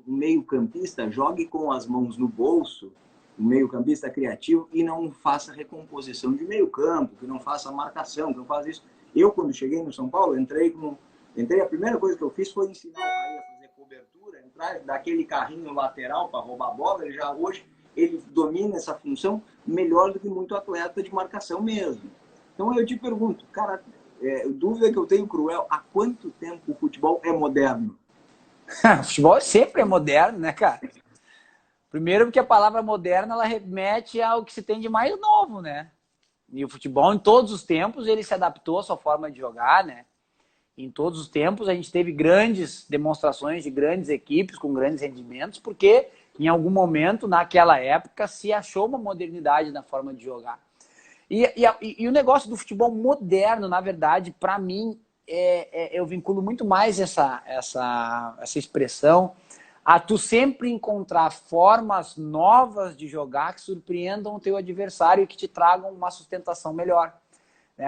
meio-campista jogue com as mãos no bolso, um meio-campista criativo, e não faça recomposição de meio-campo, que não faça marcação, que não faça isso. Eu, quando cheguei no São Paulo, entrei, a primeira coisa que eu fiz foi ensinar o Raí a fazer cobertura, entrar daquele carrinho lateral para roubar a bola. Hoje ele domina essa função melhor do que muito atleta de marcação mesmo. Então eu te pergunto, cara, dúvida que eu tenho cruel, há quanto tempo o futebol é moderno? O futebol sempre é moderno, né, cara? Primeiro porque a palavra moderna, ela remete ao que se tem de mais novo, né? E o futebol, em todos os tempos, ele se adaptou à sua forma de jogar, né? Em todos os tempos, a gente teve grandes demonstrações de grandes equipes com grandes rendimentos, porque em algum momento, naquela época, se achou uma modernidade na forma de jogar. E o negócio do futebol moderno, na verdade, para mim, eu vinculo muito mais essa expressão a tu sempre encontrar formas novas de jogar que surpreendam o teu adversário e que te tragam uma sustentação melhor.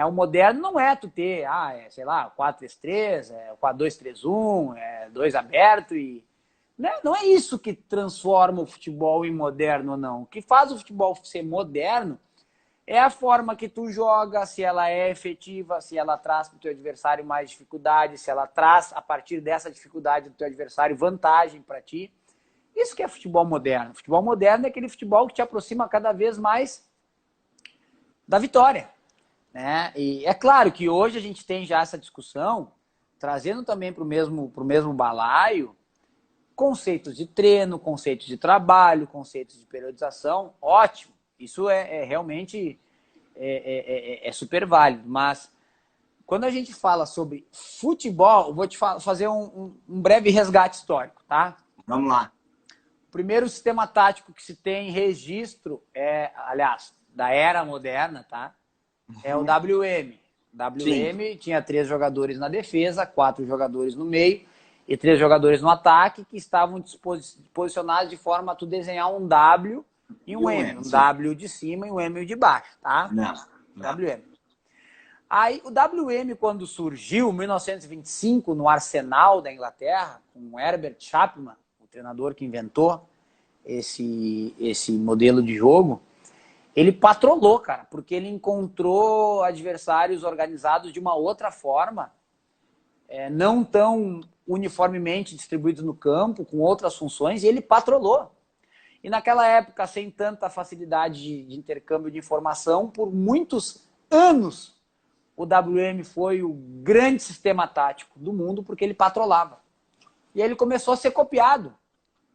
O moderno não é tu ter, sei lá, 4-3-3, 4-2-3-1, 2 aberto e... Não é isso que transforma o futebol em moderno, não. O que faz o futebol ser moderno é a forma que tu joga, se ela é efetiva, se ela traz para o teu adversário mais dificuldade, se ela traz, a partir dessa dificuldade do teu adversário, vantagem para ti. Isso que é futebol moderno. Futebol moderno é aquele futebol que te aproxima cada vez mais da vitória, né? E é claro que hoje a gente tem já essa discussão, trazendo também para o mesmo balaio, conceitos de treino, conceitos de trabalho, conceitos de periodização, ótimo. Isso realmente super válido. Mas quando a gente fala sobre futebol, eu vou te fazer um breve resgate histórico, tá? Vamos lá. O primeiro sistema tático que se tem registro aliás, da era moderna, tá? É o WM. WM tinha 3 jogadores na defesa, 4 jogadores no meio e 3 jogadores no ataque que estavam posicionados de forma a tu desenhar um W e um M. Um W de cima e um M de baixo, tá? Não. WM. Aí o WM, quando surgiu, em 1925, no Arsenal da Inglaterra, com o Herbert Chapman, o treinador que inventou esse modelo de jogo, ele patrolou, cara, porque ele encontrou adversários organizados de uma outra forma, não tão uniformemente distribuídos no campo, com outras funções, e ele patrolou. E naquela época, sem tanta facilidade de intercâmbio de informação, por muitos anos, o WM foi o grande sistema tático do mundo porque ele patrolava. E aí ele começou a ser copiado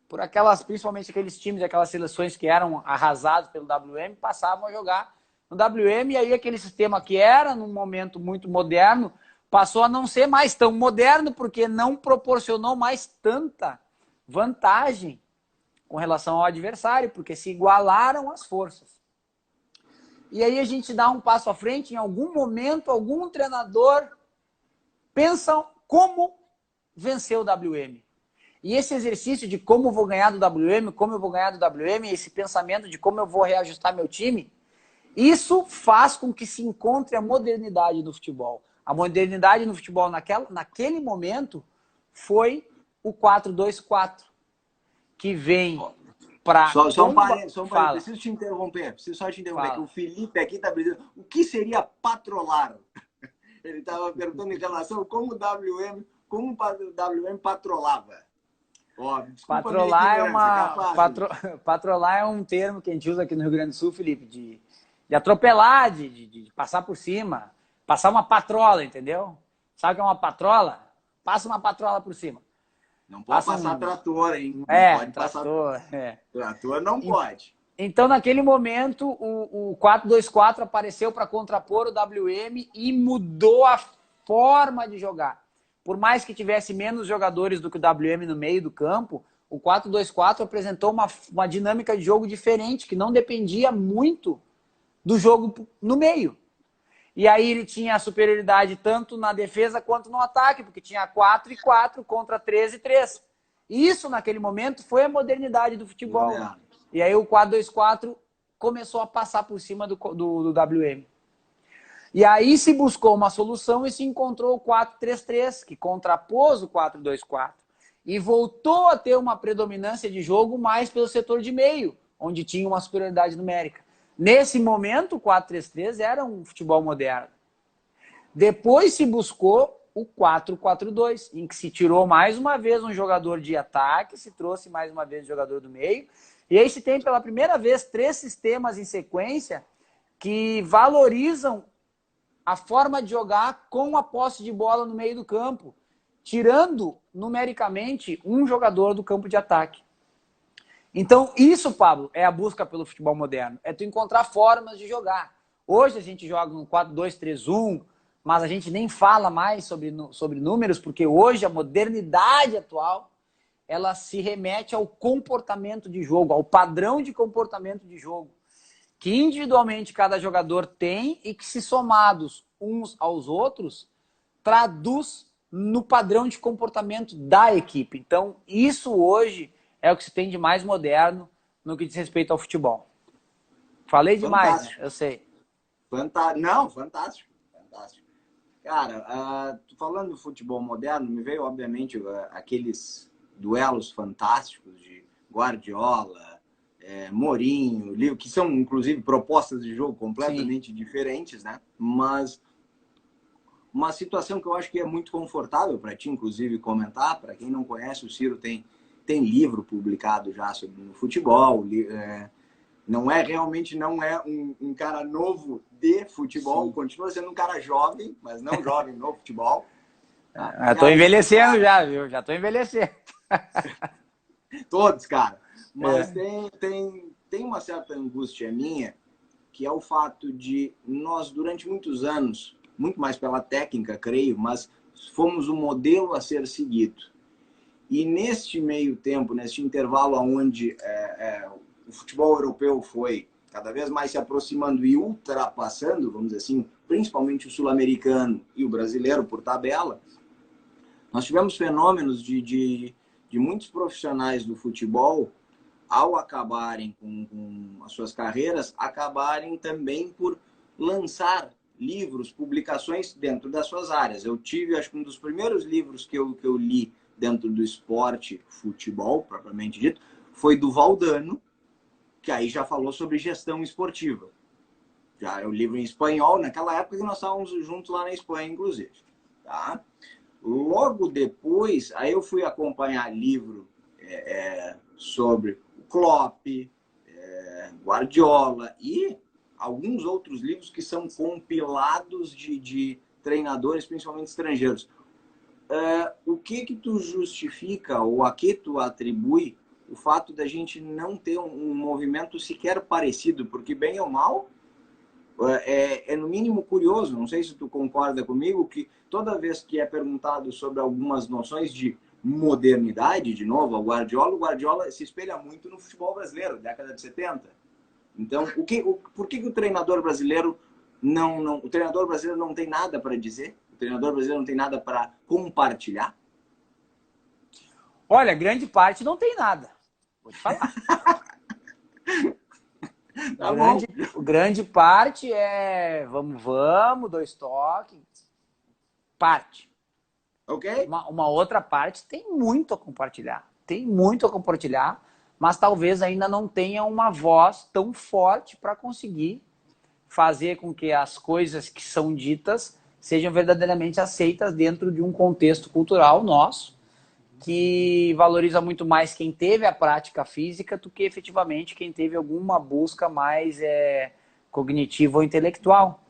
por principalmente aqueles times, aquelas seleções que eram arrasados pelo WM, passavam a jogar no WM, e aí aquele sistema que era, num momento muito moderno, passou a não ser mais tão moderno porque não proporcionou mais tanta vantagem com relação ao adversário, porque se igualaram as forças. E aí a gente dá um passo à frente, em algum momento, algum treinador pensa como vencer o WM. E esse exercício de como eu vou ganhar do WM, como eu vou ganhar do WM, esse pensamento de como eu vou reajustar meu time, isso faz com que se encontre a modernidade no futebol. A modernidade no futebol naquele momento foi o 4-2-4, que vem para... Só um parênteses, Fala. preciso te interromper, Fala. que o Felipe aqui está dizendo o que seria patrolar? Ele estava perguntando em relação a como o WM patrolava. Ó, desculpa Patrolar é patrolar é um termo que a gente usa aqui no Rio Grande do Sul, Felipe, de atropelar, de passar por cima, passar uma patrola, entendeu? Sabe o que é uma patrola? Passa uma patrola por cima. Não pode passar trator, hein? Não pode trator. Trator não pode. Então, naquele momento, o 4-2-4 apareceu para contrapor o WM e mudou a forma de jogar. Por mais que tivesse menos jogadores do que o WM no meio do campo, o 4-2-4 apresentou uma dinâmica de jogo diferente, que não dependia muito do jogo no meio. E aí ele tinha a superioridade tanto na defesa quanto no ataque, porque tinha 4-4 contra 3-3. Isso, naquele momento, foi a modernidade do futebol. E aí o 4-2-4 começou a passar por cima do WM. E aí se buscou uma solução e se encontrou o 4-3-3, que contrapôs o 4-2-4. E voltou a ter uma predominância de jogo mais pelo setor de meio, onde tinha uma superioridade numérica. Nesse momento, o 4-3-3 era um futebol moderno. Depois se buscou o 4-4-2, em que se tirou mais uma vez um jogador de ataque, se trouxe mais uma vez um jogador do meio. E aí se tem pela primeira vez 3 sistemas em sequência que valorizam a forma de jogar com a posse de bola no meio do campo, tirando numericamente um jogador do campo de ataque. Então, isso, Pablo, é a busca pelo futebol moderno. É tu encontrar formas de jogar. Hoje a gente joga no 4-2-3-1, mas a gente nem fala mais sobre números, porque hoje a modernidade atual, ela se remete ao comportamento de jogo, ao padrão de comportamento de jogo, que individualmente cada jogador tem e que, se somados uns aos outros, traduz no padrão de comportamento da equipe. Então, isso hoje é o que se tem de mais moderno no que diz respeito ao futebol. Falei demais, né? Eu sei. Não, fantástico. Fantástico. Cara, falando do futebol moderno, me veio, obviamente, aqueles duelos fantásticos de Guardiola, Mourinho, que são, inclusive, propostas de jogo completamente diferentes, né? Mas uma situação que eu acho que é muito confortável para ti, inclusive, comentar. Para quem não conhece, o Ciro tem livro publicado já sobre o futebol. Não é um cara novo de futebol. Sim. Continua sendo um cara jovem, mas não jovem no futebol. Estou envelhecendo já, viu? Já estou envelhecendo. Todos, cara. Mas tem uma certa angústia minha, que é o fato de nós, durante muitos anos, muito mais pela técnica, creio, mas fomos um modelo a ser seguido. E neste meio tempo, neste intervalo onde o futebol europeu foi cada vez mais se aproximando e ultrapassando, vamos dizer assim, principalmente o sul-americano e o brasileiro por tabela, nós tivemos fenômenos de muitos profissionais do futebol, ao acabarem com as suas carreiras, acabarem também por lançar livros, publicações dentro das suas áreas. Eu tive, acho que um dos primeiros livros que eu li dentro do esporte, futebol, propriamente dito, foi do Valdano, que aí já falou sobre gestão esportiva. Já é o livro em espanhol, naquela época que nós estávamos juntos lá na Espanha, inclusive. Tá? Logo depois, aí eu fui acompanhar livro sobre o Klopp, Guardiola e alguns outros livros que são compilados de treinadores, principalmente estrangeiros. O que tu justifica ou a que tu atribui o fato da gente não ter um movimento sequer parecido? Porque, bem ou mal, é no mínimo curioso, não sei se tu concorda comigo, que toda vez que é perguntado sobre algumas noções de modernidade, de novo, o Guardiola se espelha muito no futebol brasileiro, década de 70. Então, por que o treinador brasileiro o treinador brasileiro não tem nada para dizer? O treinador brasileiro não tem nada para compartilhar? Olha, grande parte não tem nada. Vou te falar. Tá bom. Grande parte é vamos, dois toques. Parte. Ok? Uma outra parte tem muito a compartilhar. Tem muito a compartilhar, mas talvez ainda não tenha uma voz tão forte para conseguir fazer com que as coisas que são ditas sejam verdadeiramente aceitas dentro de um contexto cultural nosso, que valoriza muito mais quem teve a prática física do que efetivamente quem teve alguma busca mais cognitiva ou intelectual.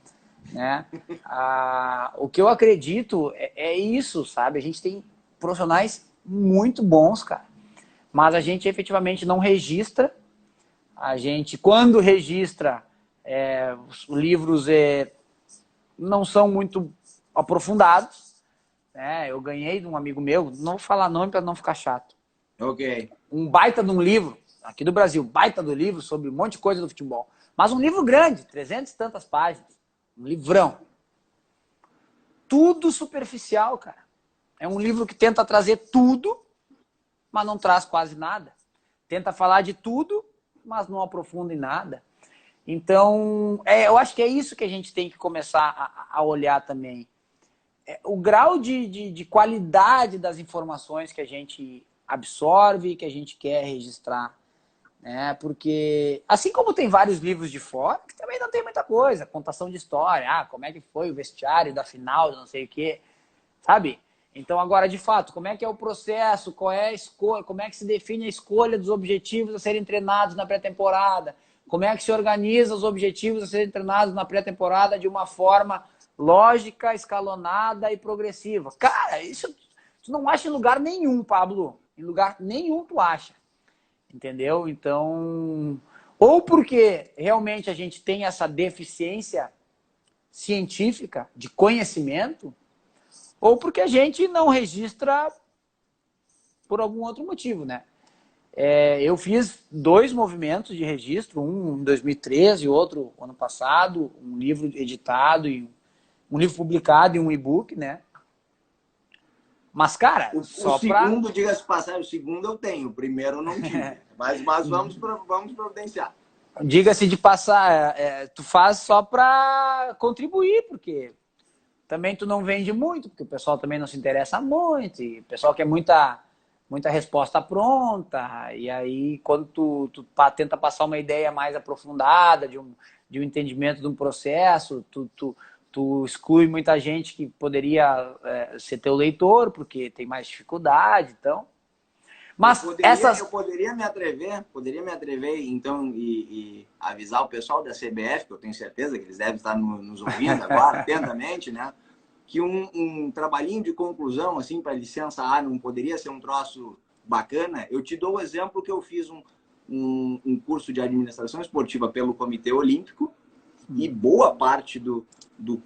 Né? O que eu acredito é isso, sabe? A gente tem profissionais muito bons, cara, mas a gente efetivamente não registra. A gente, quando registra, os livros não são muito aprofundados. Né? Eu ganhei de um amigo meu, não vou falar nome para não ficar chato. Ok. Um baita de um livro, aqui do Brasil, baita do livro sobre um monte de coisa do futebol. Mas um livro grande, 300 e tantas páginas. Um livrão. Tudo superficial, cara. É um livro que tenta trazer tudo, mas não traz quase nada. Tenta falar de tudo, mas não aprofunda em nada. Então, eu acho que é isso que a gente tem que começar a olhar também. O grau de qualidade das informações que a gente absorve, que a gente quer registrar. Né? Porque, assim como tem vários livros de fora, que também não tem muita coisa, contação de história, como é que foi o vestiário da final, não sei o quê, sabe? Então, agora, de fato, como é que é o processo, qual é a escolha, como é que se define a escolha dos objetivos a serem treinados na pré-temporada, como é que se organiza os objetivos a serem treinados na pré-temporada de uma forma lógica, escalonada e progressiva. Cara, isso tu não acha em lugar nenhum, Pablo. Em lugar nenhum tu acha. Entendeu? Então, ou porque realmente a gente tem essa deficiência científica de conhecimento, ou porque a gente não registra por algum outro motivo, né? Eu fiz 2 movimentos de registro, um em 2013 e outro ano passado, um livro editado e um livro publicado e um e-book, né? Mas, cara, O segundo, diga-se passagem, o segundo eu tenho, o primeiro eu não tive. mas vamos providenciar. Diga-se de passar, tu faz só para contribuir, porque também tu não vende muito, porque o pessoal também não se interessa muito, e o pessoal quer muita resposta pronta, e aí quando tu tenta passar uma ideia mais aprofundada de um entendimento de um processo, tu exclui muita gente que poderia ser teu leitor, porque tem mais dificuldade, então... Mas eu poderia me atrever, então, e avisar o pessoal da CBF, que eu tenho certeza que eles devem estar nos ouvindo agora, atentamente, né? Que um trabalhinho de conclusão, assim, para licença A não poderia ser um troço bacana. Eu te dou o exemplo que eu fiz um curso de administração esportiva pelo Comitê Olímpico e boa parte do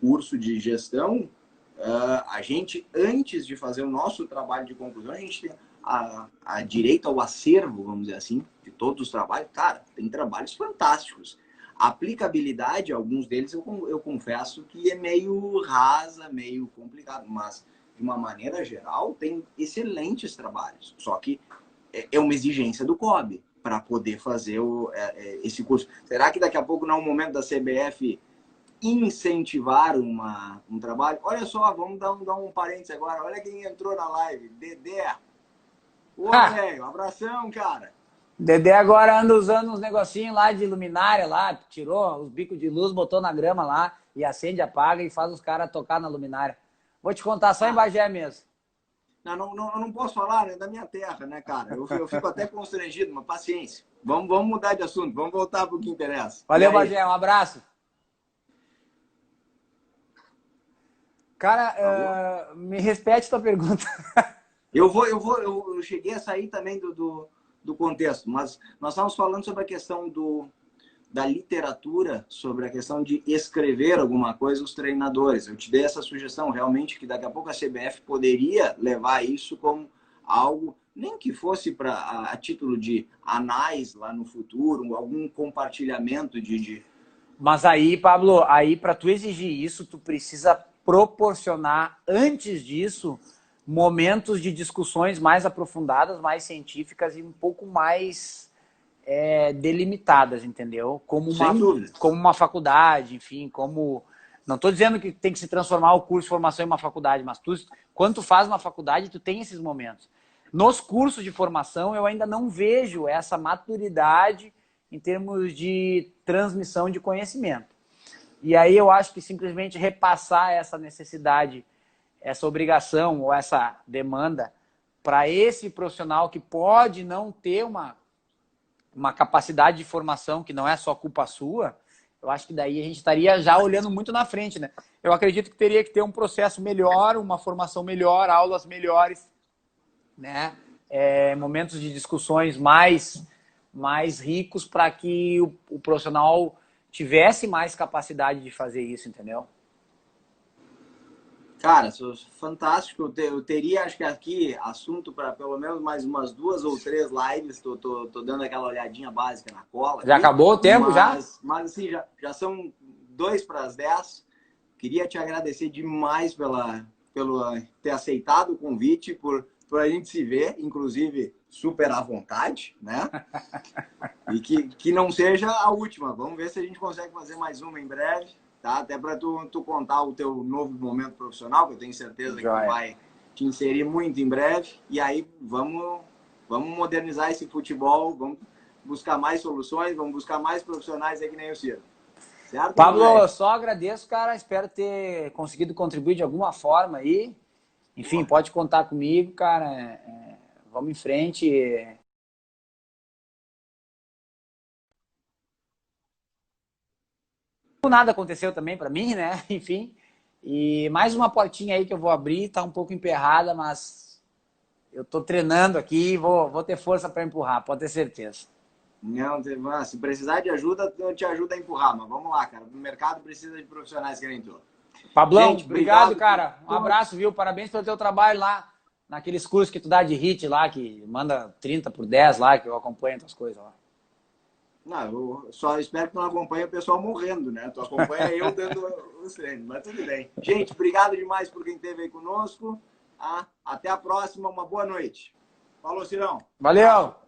curso de gestão, a gente, antes de fazer o nosso trabalho de conclusão, a gente tem a direito ao acervo, vamos dizer assim, de todos os trabalhos. Cara, tem trabalhos fantásticos. A aplicabilidade, alguns deles, eu confesso que é meio rasa, meio complicado, mas de uma maneira geral tem excelentes trabalhos. Só que é uma exigência do COB para poder fazer esse curso. Será que daqui a pouco não é o momento da CBF incentivar um trabalho? Olha só, vamos dar um parênteses agora. Olha quem entrou na live, Dedé. Ô, velho, abração, cara. Dedé agora anda usando uns negocinhos lá de luminária lá, tirou os bicos de luz, botou na grama lá e acende, apaga e faz os caras tocar na luminária. Vou te contar só em Bagé mesmo. Não posso falar, né, da minha terra, né, cara? Eu fico até constrangido, mas paciência. Vamos mudar de assunto, vamos voltar para o que interessa. Valeu, Bagé, um abraço. Cara, me repete tua pergunta. Eu cheguei a sair também do contexto, mas nós estávamos falando sobre a questão da literatura, sobre a questão de escrever alguma coisa os treinadores. Eu te dei essa sugestão, realmente, que daqui a pouco a CBF poderia levar isso como algo, nem que fosse a título de anais lá no futuro, algum compartilhamento de... Mas aí, Pablo, para tu exigir isso, tu precisa proporcionar, antes disso, momentos de discussões mais aprofundadas, mais científicas e um pouco mais delimitadas, entendeu? Sem dúvida. Como uma faculdade, enfim, como... Não estou dizendo que tem que se transformar o curso de formação em uma faculdade, mas quando tu faz uma faculdade, tu tem esses momentos. Nos cursos de formação, eu ainda não vejo essa maturidade em termos de transmissão de conhecimento. E aí eu acho que simplesmente repassar essa necessidade, essa obrigação ou essa demanda para esse profissional que pode não ter uma capacidade de formação que não é só culpa sua, eu acho que daí a gente estaria já olhando muito na frente, né? Eu acredito que teria que ter um processo melhor, uma formação melhor, aulas melhores, né? Momentos de discussões mais ricos para que o profissional tivesse mais capacidade de fazer isso, entendeu? Cara, fantástico. Eu teria, acho que aqui, assunto para pelo menos mais umas 2 ou 3 lives. Tô dando aquela olhadinha básica na cola. Já aqui, acabou o tempo, já? Mas assim, já são 2 para as 10. Queria te agradecer demais pelo ter aceitado o convite, por a gente se ver, inclusive super à vontade, né? E que não seja a última. Vamos ver se a gente consegue fazer mais uma em breve. Tá? Até para tu contar o teu novo momento profissional, que eu tenho certeza que tu vai te inserir muito em breve. E aí vamos modernizar esse futebol, vamos buscar mais soluções, vamos buscar mais profissionais aí que nem o Ciro. Certo? Pablo, eu só agradeço, cara. Espero ter conseguido contribuir de alguma forma aí. Enfim, pode contar comigo, cara. Vamos em frente. Nada aconteceu também para mim, né? Enfim. E mais uma portinha aí que eu vou abrir, tá um pouco emperrada, mas eu tô treinando aqui e vou ter força para empurrar, pode ter certeza. Não, se precisar de ajuda, eu te ajudo a empurrar, mas vamos lá, cara. O mercado precisa de profissionais que nem tu. Pablão, gente, obrigado, cara. Um abraço, viu? Parabéns pelo teu trabalho lá, naqueles cursos que tu dá de hit lá, que manda 30 por 10 lá, que eu acompanho as coisas lá. Não, eu só espero que não acompanhe o pessoal morrendo, né? Tu acompanha eu dando os treinos, mas tudo bem. Gente, obrigado demais por quem esteve aí conosco. Até a próxima, uma boa noite. Falou, Cirão. Valeu!